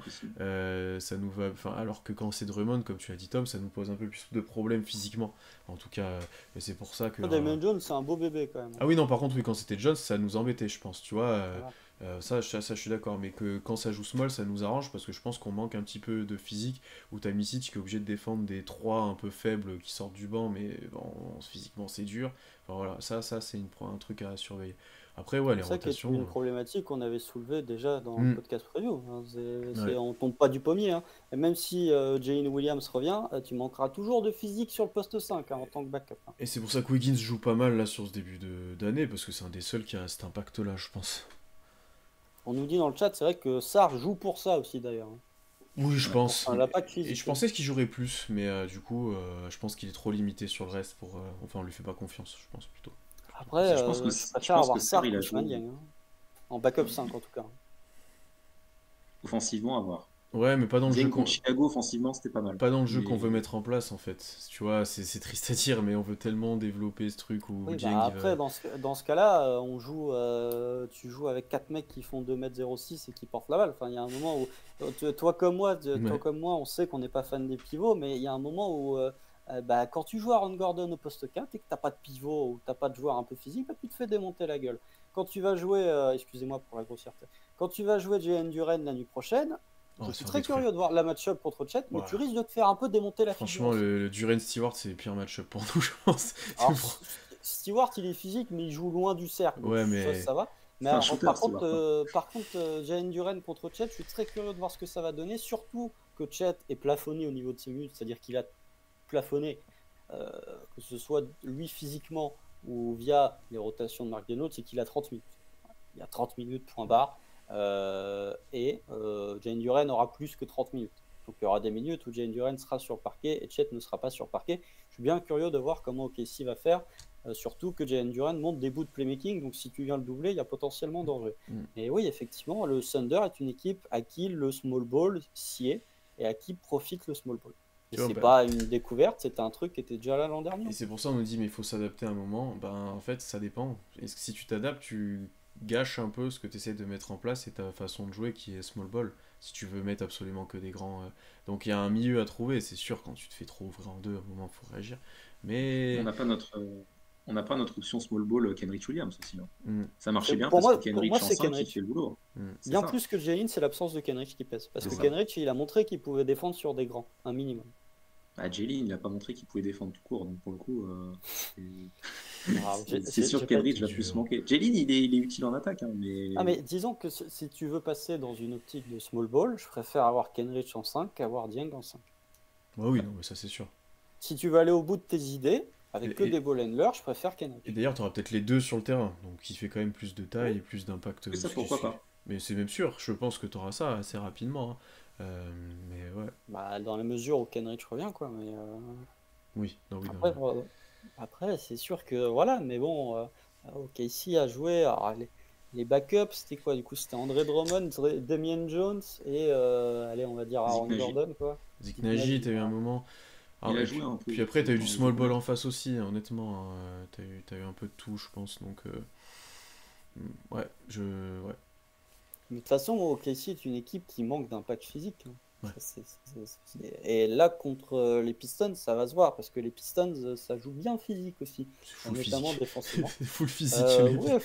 Ça nous va, alors que quand c'est Drummond, comme tu l'as dit Tom, ça nous pose un peu plus de problèmes physiquement. En tout cas, et c'est pour ça que.
Damian Jones, c'est un beau bébé quand même.
Ah oui, non, par contre, oui, quand c'était Jones, ça nous embêtait, je pense, tu vois.
Voilà.
Ça, je suis d'accord, mais que quand ça joue small, ça nous arrange parce que je pense qu'on manque un petit peu de physique. Où t'as Misic qui est obligé de défendre des 3 un peu faibles qui sortent du banc, mais bon, physiquement c'est dur. Enfin voilà, ça c'est un truc à surveiller. Après, ouais, les
C'est ça qui est
rotations.
une problématique qu'on avait soulevée déjà dans le
Hmm.
podcast preview, hein.
Ouais.
On tombe pas du pommier, hein. Et même si Jalen Williams revient, tu manqueras toujours de physique sur le poste 5 hein, en tant que backup, hein.
Et c'est pour ça que Wiggins joue pas mal là sur ce début d'année, parce que c'est un des seuls qui a cet impact-là, je pense.
On nous dit dans le chat, c'est vrai que Sarr joue pour ça aussi d'ailleurs, hein.
Oui, je pense.
Enfin, l'impact
Et
physique.
je pensais qu'il jouerait plus, mais du coup, je pense qu'il est trop limité sur le reste pour. Enfin, on lui fait pas confiance, je pense plutôt.
Après,
Je pense que
je préfère avoir Sarr
il
que
a joué
Schmandiang, hein. En backup 5 en tout cas.
offensivement à voir.
Ouais, mais pas dans le jeu
Dieng contre Chicago, offensivement, c'était pas mal.
pas dans le jeu
Mais-
qu'on veut mettre en place en fait. Tu vois, c'est triste à dire, mais on veut tellement développer ce truc où
Oui,
Dieng,
bah
il va-
après, dans ce cas-là, tu joues avec 4 mecs qui font 2,06 m et qui portent la balle. Enfin, il y a un moment où, toi comme moi, on sait qu'on n'est pas fan des pivots, mais il y a un moment où, quand tu joues Aaron Gordon au poste 4 et que t'as pas de pivot ou t'as pas de joueur un peu physique, bah, tu te fais démonter la gueule. Quand tu vas jouer, excusez-moi pour la grossièreté, quand tu vas jouer Jalen Duren la nuit prochaine,
Oh,
je
se
suis
faire
très
détruire.
curieux de voir la match-up contre Chet, mais
Ouais.
tu risques de te faire un peu démonter la
Franchement,
figure.
le Duren Stewart, c'est le pire match-up pour nous, je pense.
Alors, Stewart, il est physique, mais il joue loin du cercle. Donc
Ouais, mais-
ça va. Mais
C'est un
alors,
shooter,
par contre, Jalen Duren contre Chet, je suis très curieux de voir ce que ça va donner. Surtout que Chet est plafonné au niveau de ses minutes, c'est-à-dire qu'il a plafonné, que ce soit lui physiquement ou via les rotations de Mark Denote, c'est qu'il a 30 minutes. Il a 30 minutes, point barre. Jalen Duren aura plus que 30 minutes. Donc il y aura des minutes où Jalen Duren sera sur le parquet et Chet ne sera pas sur le parquet. Je suis bien curieux de voir comment OKC va faire, surtout que Jalen Duren monte des bouts de playmaking, donc si tu viens le doubler, il y a potentiellement danger. Et oui, effectivement, le Thunder est une équipe à qui le small ball sied et à qui profite le small ball. Et c'est pas une découverte, c'était un truc qui était déjà là l'an dernier.
Et c'est pour ça qu'on nous dit, mais il faut s'adapter à un moment. Ben, en fait, ça dépend. Est-ce que si tu t'adaptes, tu gâches un peu ce que tu essaies de mettre en place et ta façon de jouer qui est small ball, si tu veux mettre absolument que des grands. Donc il y a un milieu à trouver, c'est sûr, quand tu te fais trop ouvrir en deux, à un moment, il faut réagir. Mais.
On n'a pas notre option small ball Kenrich Williams aussi, hein. Ça marchait bien
Pour
parce
moi-
que
pour
Kenrich
moi,
en
c'est
5 il
Kenrich.
fait le boulot. C'est
Bien
ça.
plus que Jalen, c'est l'absence de Kenrich qui pèse. Parce
C'est
que
ça.
Kenrich, il a montré qu'il pouvait défendre sur des grands, un minimum.
Jalen, il n'a pas montré qu'il pouvait défendre tout court, donc pour le coup,
Alors,
c'est sûr que Kenrich va
dur.
plus manquer. Jalen, il est utile en attaque, hein, mais...
Ah, mais disons que si tu veux passer dans une optique de small ball, je préfère avoir Kenrich en 5 qu'avoir Dieng en 5.
Bah oui, non, mais ça c'est sûr.
Si tu veux aller au bout de tes idées, Avec que
Et,
des
et-
ball handlers, je préfère
et
Kenrich.
d'ailleurs, tu auras peut-être les deux sur le terrain, donc il fait quand même plus de taille
Oui.
et plus d'impact.
Et ça, pourquoi pas?
Mais c'est même sûr, je pense que tu auras ça assez rapidement, hein. Mais ouais,
Bah, dans la mesure où Kenrich revient, quoi. Mais
oui, non, oui, non,
après, après c'est sûr que voilà. Mais bon, OKC a joué. Alors, les backups, c'était quoi? Du coup, c'était André Drummond, Damian Jones et allez, on va dire
Zik
Aaron
Nagy.
Gordon, quoi.
Zik
Zeke
Nagy,
Nagy,
t'as eu un
voilà.
moment.
Il
Alors,
a
et
joué
puis,
un peu
puis après, t'as eu du
dans les
small ball
openers.
en face aussi, hein, honnêtement, hein. T'as eu un peu de tout, je pense. Donc, ouais, ouais,
Mais de toute façon, OKC est une équipe qui manque d'impact physique, hein.
ouais.
Et là, contre les Pistons, ça va se voir, parce que les Pistons, ça joue bien physique aussi,
C'est full
notamment
physique.
défensivement.
C'est full physique, les
Ouais,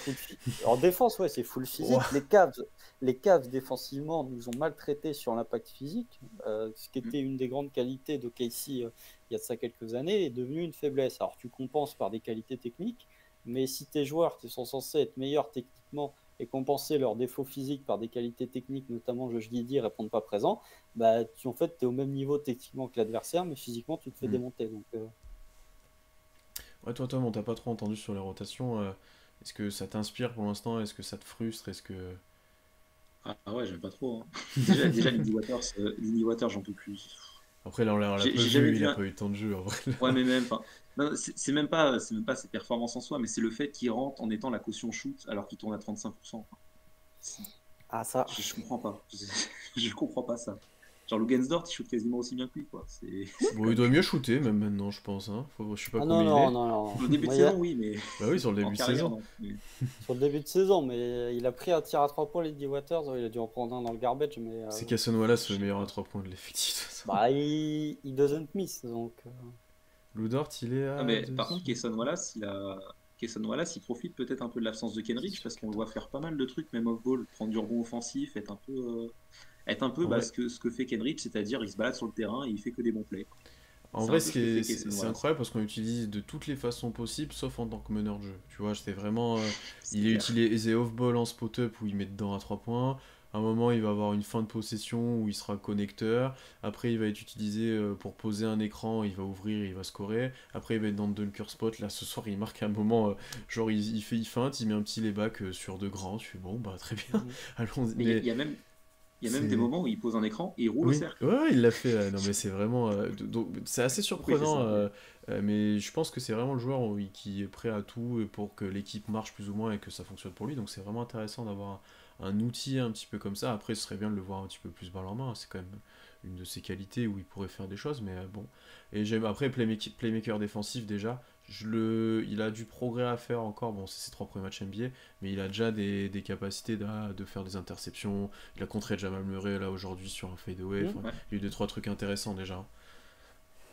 en défense, ouais, c'est full
Ouah.
physique. Les Cavs défensivement nous ont maltraités sur l'impact physique, ce qui était une des grandes qualités de Casey il y a de ça quelques années, est devenu une faiblesse. Alors tu compenses par des qualités techniques, mais si tes joueurs qui sont censés être meilleurs techniquement et compenser leurs défauts physiques par des qualités techniques, notamment Josh Giddey, répondent pas présents, bah en fait tu es au même niveau techniquement que l'adversaire, mais physiquement tu te fais
Hmm.
démonter. Donc,
Ouais, toi, Tom, on t'a pas trop entendu sur les rotations. Est-ce que ça t'inspire pour l'instant? Est-ce que ça te frustre? Est-ce que.
Ah ouais, j'aime pas trop, hein. Déjà Lindy Waters, j'en peux plus.
Après, là, on l'a peu
J'ai jamais
vu, il
vu
a
un.
pas eu tant de jeu, en vrai.
Ouais, mais même, enfin, non, c'est même pas ses performances en soi, mais c'est le fait qu'il rentre en étant la caution shoot alors qu'il tourne à 35%. C'est-
ah ça,
je comprends pas. Je comprends pas ça. Genre, Lugensdort, il shoot quasiment aussi bien que lui, quoi. C'est
Bon,
quand
il
même
doit mieux
choquant.
shooter, même maintenant, je pense, hein. Je sais pas
ah non
combien il
non
est.
non non,
Au début de
moi
saison, oui, mais
Bah oui, sur le
en
début de
carrière,
saison.
non.
sur le début de saison, mais il a pris un tir à 3 points, Lady Waters. Il a dû en prendre un dans le garbage, mais
C'est Cason Wallace
Je
le
sais
meilleur à
pas.
3 points de l'effectif, de toute façon.
bah, il doesn't miss. Donc,
Lou Dort, il est
Ah,
à
mais
2.
par contre, Cason Wallace, il profite peut-être un peu de l'absence de Kenrich parce qu'on le voit faire pas mal de trucs, même off-ball, prendre du rebond offensif, être un peu
En
bah,
vrai,
ce que fait Kenrich, c'est-à-dire il se balade sur le terrain et il fait que des bons plays.
en
C'est
vrai,
un peu ce que fait Cason
c'est
Wallace.
incroyable parce qu'on l'utilise de toutes les façons possibles, sauf en tant que meneur de jeu. Tu vois, c'était vraiment.
C'est
Il est
clair.
utilisé off-ball en spot-up où il met dedans à 3 points. À un moment, il va avoir une fin de possession où il sera connecteur. Après, il va être utilisé pour poser un écran. Il va ouvrir, il va scorer. Après, il va être dans le dunker spot. Là, ce soir, il marque un moment. Genre, il feinte, il met un petit layback sur de grands. Tu fais bon, bah très bien.
mhm.
Allons.
Mais
Mais
il y a même des
c'est.
moments où il pose un écran et il roule au
Oui,
cercle.
ouais, ouais, il l'a fait. Non, mais c'est vraiment. Donc, c'est assez
Pourquoi il fait
surprenant,
ça?
mais je pense que c'est vraiment le joueur qui est prêt à tout pour que l'équipe marche plus ou moins et que ça fonctionne pour lui. Donc, c'est vraiment intéressant d'avoir un outil un petit peu comme ça. Après, ce serait bien de le voir un petit peu plus balle en main. C'est quand même une de ses qualités où il pourrait faire des choses, mais bon. Et j'aime après playmaker défensif déjà. Il a du progrès à faire encore. Bon, c'est ses 3 premiers matchs NBA, mais il a déjà des capacités de faire des interceptions. Il a contré Jamal Murray là aujourd'hui sur un fadeaway.
Mhm.
Enfin,
Ouais,
il y a eu 2 3 trucs intéressants déjà.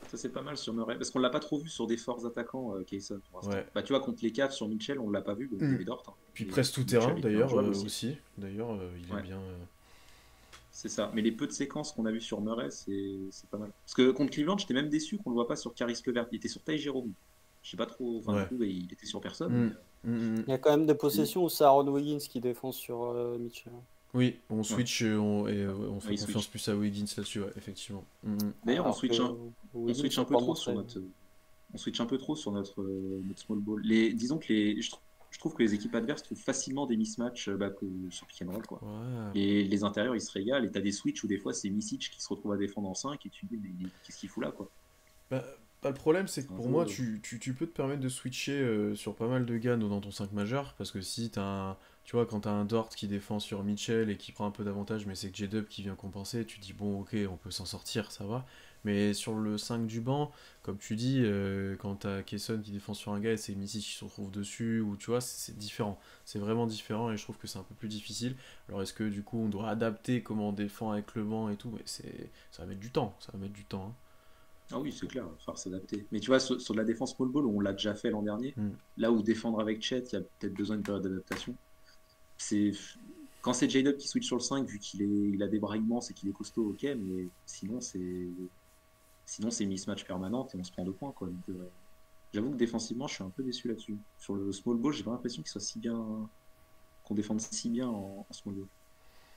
ça c'est pas mal sur Murray. Parce qu'on l'a pas trop vu sur des forts attaquants, Kayson, pour l'instant.
Ouais.
Bah, tu vois, contre les Cavs sur Mitchell, on l'a pas vu. Bon, il y
Mm.
avait Dort, hein.
Puis
Et
presque tout terrain
Mitchell était
d'ailleurs
injouable aussi.
aussi. D'ailleurs, il aime
Ouais.
bien.
C'est ça. Mais les peu de séquences qu'on a vues sur Murray, c'est pas mal. Parce que contre Cleveland, j'étais même déçu qu'on le voit pas sur Caris LeVert. Il était sur Ty Jerome. Je sais pas trop. Enfin, du
Ouais.
coup, bah, il était sur personne.
Mm.
Mais,
Mm, mm.
Il y a quand même des
c'est-
possessions où c'est Aaron Wiggins qui défend sur Mitchell.
Oui, on
ouais.
switch on
Ouais,
fait
il
confiance
switch.
plus à Wiggins là-dessus, ouais, effectivement. Mm, mm.
D'ailleurs,
Alors que
on
Wiggins
switch
n'a
un peu
pas
trop sur
montré.
on switch un peu trop sur notre small ball. Disons que je trouve que les équipes adverses trouvent facilement des mismatchs bah, sur pick and roll, quoi.
Ouais.
Et les intérieurs, ils se régalent. Et t'as des switches où des fois, c'est Misic qui se retrouve à défendre en 5 et tu te dis, mais qu'est-ce qu'il fout là, quoi?
Bah, le problème, c'est que
C'est un
pour moi,
peu.
tu peux te permettre de switcher sur pas mal de gars dans ton 5 majeur, parce que si t'as un. Tu vois, quand t'as un Dort qui défend sur Mitchell et qui prend un peu d'avantage, mais c'est que J-Dub qui vient compenser, tu dis bon, ok, on peut s'en sortir, ça va. Mais sur le 5 du banc, comme tu dis, quand t'as Kesson qui défend sur un gars et c'est Missy qui se retrouve dessus, ou tu vois, c'est différent. C'est vraiment différent et je trouve que c'est un peu plus difficile. Alors est-ce que du coup on doit adapter comment on défend avec le banc et tout, mais ça va mettre du temps, ça va mettre du temps,
Ah oui, c'est clair, il va falloir s'adapter. Mais tu vois, sur de la défense small ball, on l'a déjà fait l'an dernier.
hein.
Là où défendre avec Chet, il y a peut-être besoin d'une période d'adaptation. C'est quand c'est J-Dub qui switch sur le 5, vu il a des bras immenses et qu'il est costaud, ok, mais sinon c'est une mismatch permanente et on se prend 2 points, quoi. Donc, j'avoue que défensivement, je suis un peu déçu là-dessus. Sur le small ball, j'ai pas l'impression qu'il soit si bien qu'on défende si bien en small ball.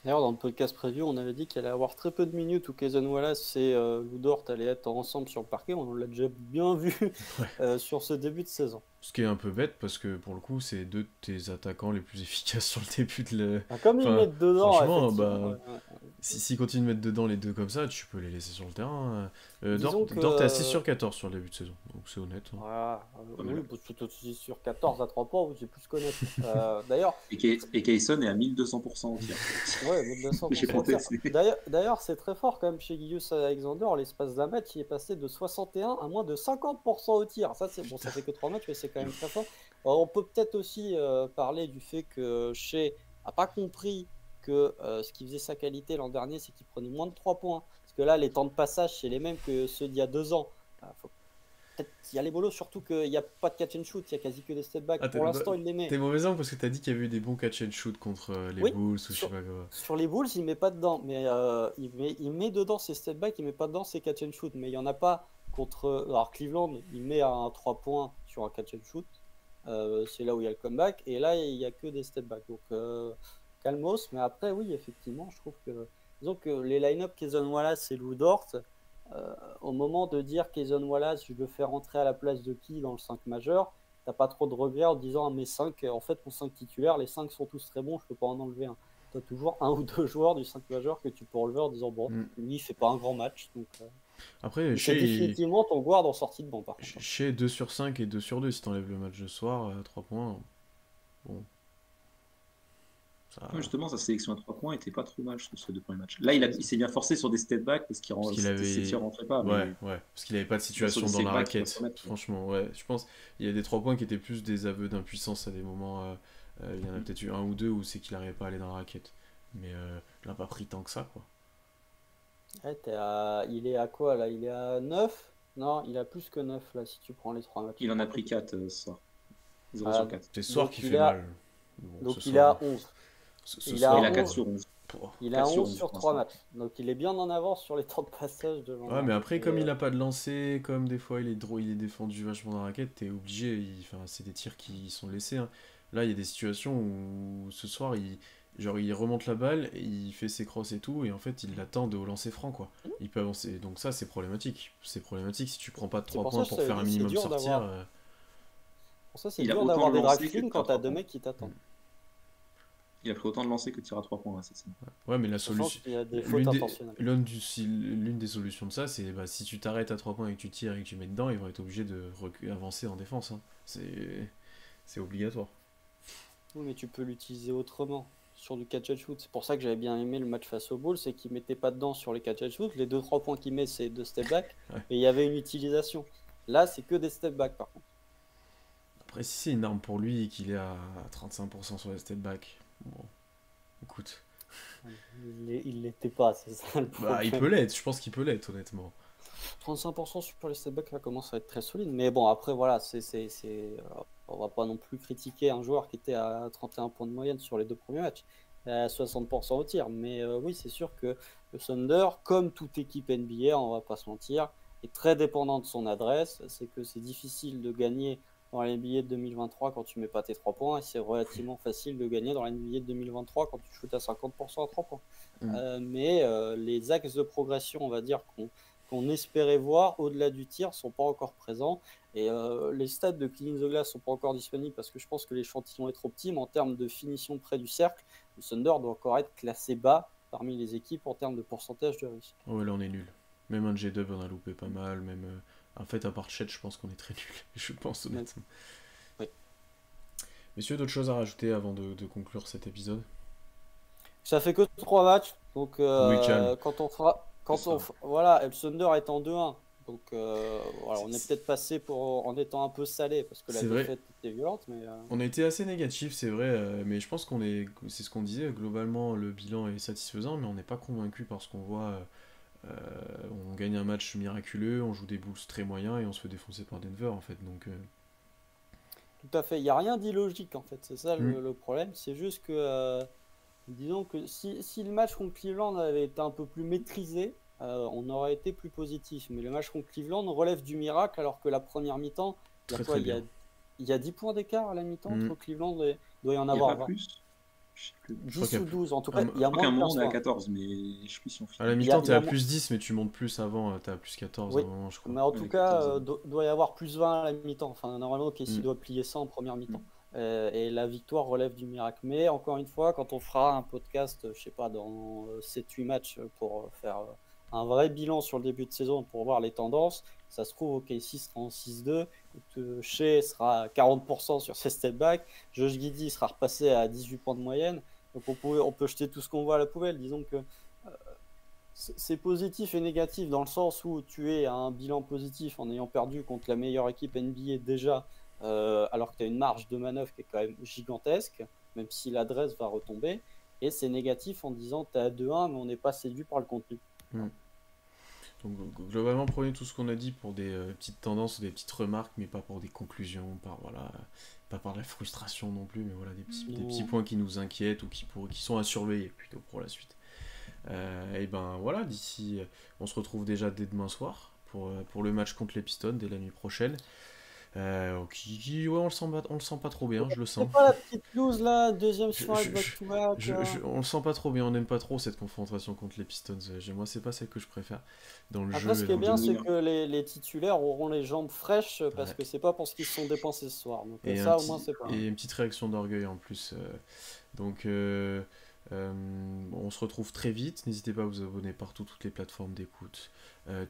D'ailleurs, dans le podcast preview, on avait dit qu'il allait y avoir très peu de minutes où Cason Wallace et Lou Dort allaient être ensemble sur le parquet. On l'a déjà bien vu sur ce début de saison.
Ce qui est un peu bête parce que pour le coup, c'est deux de tes attaquants les plus efficaces sur le début de
Comme ils mettent dedans,
franchement,
effectivement.
s'ils continuent de mettre dedans les deux comme ça, tu peux les laisser sur le terrain.
Disons
Dort est à 6
que-
sur 14 sur le début de saison, donc c'est honnête.
Voilà.
Pas
Oui,
mal.
parce que c'est sur 14 à 3 points, c'est plus connaître. D'ailleurs,
Et Kayson est à 1200% au tir.
ouais, 1200
J'ai
pour
pas
sortir.
testé.
D'ailleurs, c'est très fort quand même chez Gilgeous Alexander. L'espace d'un match, il est passé de 61 à moins de 50% au tir. Ça, c'est bon, ça fait que 3 matchs, mais c'est quand même très fort. Alors, on peut peut-être aussi parler du fait que Shea n'a pas compris que ce qui faisait sa qualité l'an dernier, c'est qu'il prenait moins de 3 points. Parce que là, les temps de passage, c'est les mêmes que ceux d'il y a 2 ans. Faut peut-être y aller mollo, surtout qu'il n'y a pas de catch and shoot, il y a quasi que des step back.
Ah,
Pour l'instant, il les met.
T'es mauvais angle parce que t'as dit qu'il y avait eu des bons catch and shoot contre les
Oui,
Bulls ou je sais pas quoi.
sur les Bulls, il met pas dedans, mais il met dedans ses step back, il met pas dedans ses catch and shoot. Mais il y en a pas contre. Alors Cleveland, il met un 3 points sur un catch and shoot. C'est là où il y a le comeback. Et là, il y a que des step back. Donc calmos. Mais après, oui, effectivement, je trouve que. Disons que les line-up Cason Wallace et Lou Dort, au moment de dire Cason Wallace, je le fais rentrer à la place de qui dans le 5 majeur, t'as pas trop de regrets en disant à mes 5, en fait, mon 5 titulaire, les 5 sont tous très bons, je peux pas en enlever un. Tu as toujours un ou deux joueurs du 5 majeur que tu peux relever en disant bon, lui, il fait pas un grand match. Donc,
Après,
c'est définitivement ton guard en sortie de banc, par contre.
chez 2 sur 5 et 2 sur 2, si t'enlèves le match de soir, 3 points. Bon. Ça...
Justement, sa sélection à 3 points était pas trop mal, je trouve, sur les 2 premiers matchs. Là, il s'est bien forcé sur des step back parce qu'il
avait...
ses tirs rentraient pas.
Ouais, parce qu'il avait pas de situation dans la raquette. Franchement, ouais. Je pense il y a des 3 points qui étaient plus des aveux d'impuissance à des moments. Il y en a peut-être eu un ou deux où c'est qu'il n'arrivait pas à aller dans la raquette. Mais il n'a pas pris tant que ça, quoi.
Ouais, il est à quoi là? Il est à 9? Non, il a plus que 9 là si tu prends les 3 matchs.
Il en a pris 4 ce soir. 0 sur 4.
C'est ce soir qui fait mal.
Bon, donc il est à 11.
Il a 4 sur 11.
Il a 11 sur 3 matchs. Donc il est bien en avance sur les temps de passage de
Ouais, mais après, comme il a pas de lancer, comme des fois il est défendu vachement dans la raquette, t'es obligé. C'est des tirs qui sont laissés. Hein. Là, il y a des situations où ce soir, il remonte la balle, il fait ses crosses et tout, et en fait, il l'attend de au lancer franc, quoi. Il peut avancer. Donc ça, c'est problématique. C'est problématique si tu prends pas de 3 points pour faire un minimum sortir.
Pour ça, c'est dur d'avoir des drag clean quand t'as 2 mecs qui t'attendent.
Il a pris autant de lancers que de tirs à 3 points. Là,
ouais, mais la solution. L'une des solutions de ça, c'est si tu t'arrêtes à 3 points et que tu tires et que tu mets dedans, ils vont être obligés d'avancer en défense. Hein. C'est obligatoire.
Oui, mais tu peux l'utiliser autrement sur du catch and shoot. C'est pour ça que j'avais bien aimé le match face au Bulls, c'est qu'il mettait pas dedans sur les catch and shoot. Les 2-3 points qu'il met, c'est de step back. Et il y avait une utilisation. Là, c'est que des step back par contre.
Après, si c'est une arme pour lui et qu'il est à 35% sur les step back, bon, écoute.
Il l'était pas, c'est ça le problème.
Il peut l'être, je pense qu'il peut l'être, honnêtement.
35% sur les step back, ça commence à être très solide. Mais bon, après, voilà, on va pas non plus critiquer un joueur qui était à 31 points de moyenne sur les 2 premiers matchs, à 60% au tir. Mais oui, c'est sûr que le Thunder, comme toute équipe NBA, on va pas se mentir, est très dépendant de son adresse. C'est que c'est difficile de gagner dans la NBA de 2023 quand tu mets pas tes 3 points, et c'est relativement facile de gagner dans la NBA de 2023 quand tu shootes à 50% à 3 points. Mais les axes de progression, on va dire, qu'on espérait voir au-delà du tir sont pas encore présents, et les stats de Clean the Glass sont pas encore disponibles parce que je pense que l'échantillon est trop petit, mais en termes de finition près du cercle, le Thunder doit encore être classé bas parmi les équipes en termes de pourcentage de réussite.
Ouais, là on est nul. Même un J-Dub on a loupé pas mal, même en fait à part Chet je pense qu'on est très nul, je pense honnêtement.
Oui.
Messieurs, d'autres choses à rajouter avant de conclure cet épisode?
Ça fait que 3 matchs, donc
calme.
Voilà, le Thunder est en 2-1. Donc voilà, on est peut-être passé en étant un peu salé parce que la défaite était violente. Mais,
on a été assez négatif, c'est vrai, mais je pense c'est ce qu'on disait, globalement le bilan est satisfaisant, mais on n'est pas convaincu par ce qu'on voit. On gagne un match miraculeux, on joue des Bulls très moyens et on se fait défoncer par Denver en fait. Donc,
tout à fait, il n'y a rien d'illogique en fait, c'est ça le problème. C'est juste que, disons que si le match contre Cleveland avait été un peu plus maîtrisé, on aurait été plus positif. Mais le match contre Cleveland relève du miracle alors que la première mi-temps, il y a 10 points d'écart à la mi-temps entre Cleveland et... Il doit y en avoir 20.
Plus. Je sais plus.
10 ou 12, en tout
à-
cas, il y a
Je crois qu'à
moins
un
de
moment, on est à
personnes.
14, mais je sais plus si on
À la
finit.
mi-temps,
Il
t'es
y a
à
mo-
plus 10, mais tu montes plus avant, t'es à plus 14 à
Oui,
un moment, je crois.
mais en
Ouais,
tout
14,
cas, doit y avoir plus 20 à la mi-temps. Enfin, normalement, OKC
Mm.
doit plier ça en première mi-temps.
Mm.
Et la victoire relève du miracle. Mais encore une fois, quand on fera un podcast, je sais pas, dans 7-8 matchs pour faire un vrai bilan sur le début de saison pour voir les tendances, ça se trouve, OKC sera en 6-2, Shea sera à 40% sur ses step back, Josh Giddey sera repassé à 18 points de moyenne. Donc on peut jeter tout ce qu'on voit à la poubelle. Disons que c'est positif et négatif dans le sens où tu es à un bilan positif en ayant perdu contre la meilleure équipe NBA déjà, alors que tu as une marge de manœuvre qui est quand même gigantesque, même si l'adresse va retomber. Et c'est négatif en disant tu es à 2-1, mais on n'est pas séduit par le contenu.
Mm. Donc globalement, prenez tout ce qu'on a dit pour des petites tendances ou des petites remarques, mais pas pour des conclusions, pas par la frustration non plus, mais voilà, des petits
Non.
points qui nous inquiètent ou qui sont à surveiller plutôt pour la suite. Et ben voilà, on se retrouve déjà dès demain soir pour le match contre les Pistons dès la nuit prochaine. Ouais, on le sent pas trop bien, je le sens.
C'est pas la petite loose là, deuxième
Je,
soirée
je-
de
je-
back-to-back.
on le sent pas trop bien, on n'aime pas trop cette confrontation contre les Pistons. Moi, c'est pas celle que je préfère dans le
Après,
jeu
ce
et
qui est
dans le
bien, c'est
gameplay.
gameplay.
que les titulaires auront les jambes fraîches parce
Ouais.
que c'est pas pour ce qu'ils se sont dépensés ce soir. Donc
Et,
ça, au moins, c'est pas.
et une petite réaction d'orgueil en plus. Donc, euh, on se retrouve très vite. N'hésitez pas à vous abonner partout, toutes les plateformes d'écoute.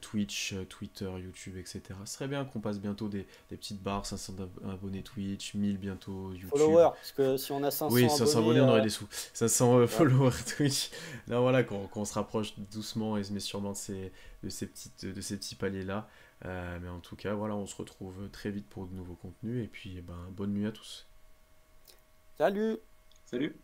Twitch, Twitter, YouTube, etc. Ce serait bien qu'on passe bientôt des petites barres, 500 abonnés Twitch, 1000 bientôt YouTube.
Followers, parce que si on a 500
Oui, 500
abonnés,
abonnés, on aurait des sous. 500
ouais.
followers Twitch. Là, voilà, qu'on se rapproche doucement et mais sûrement de ces petits paliers-là. Mais en tout cas, voilà, on se retrouve très vite pour de nouveaux contenus. Et puis, bonne nuit à tous.
Salut!
Salut!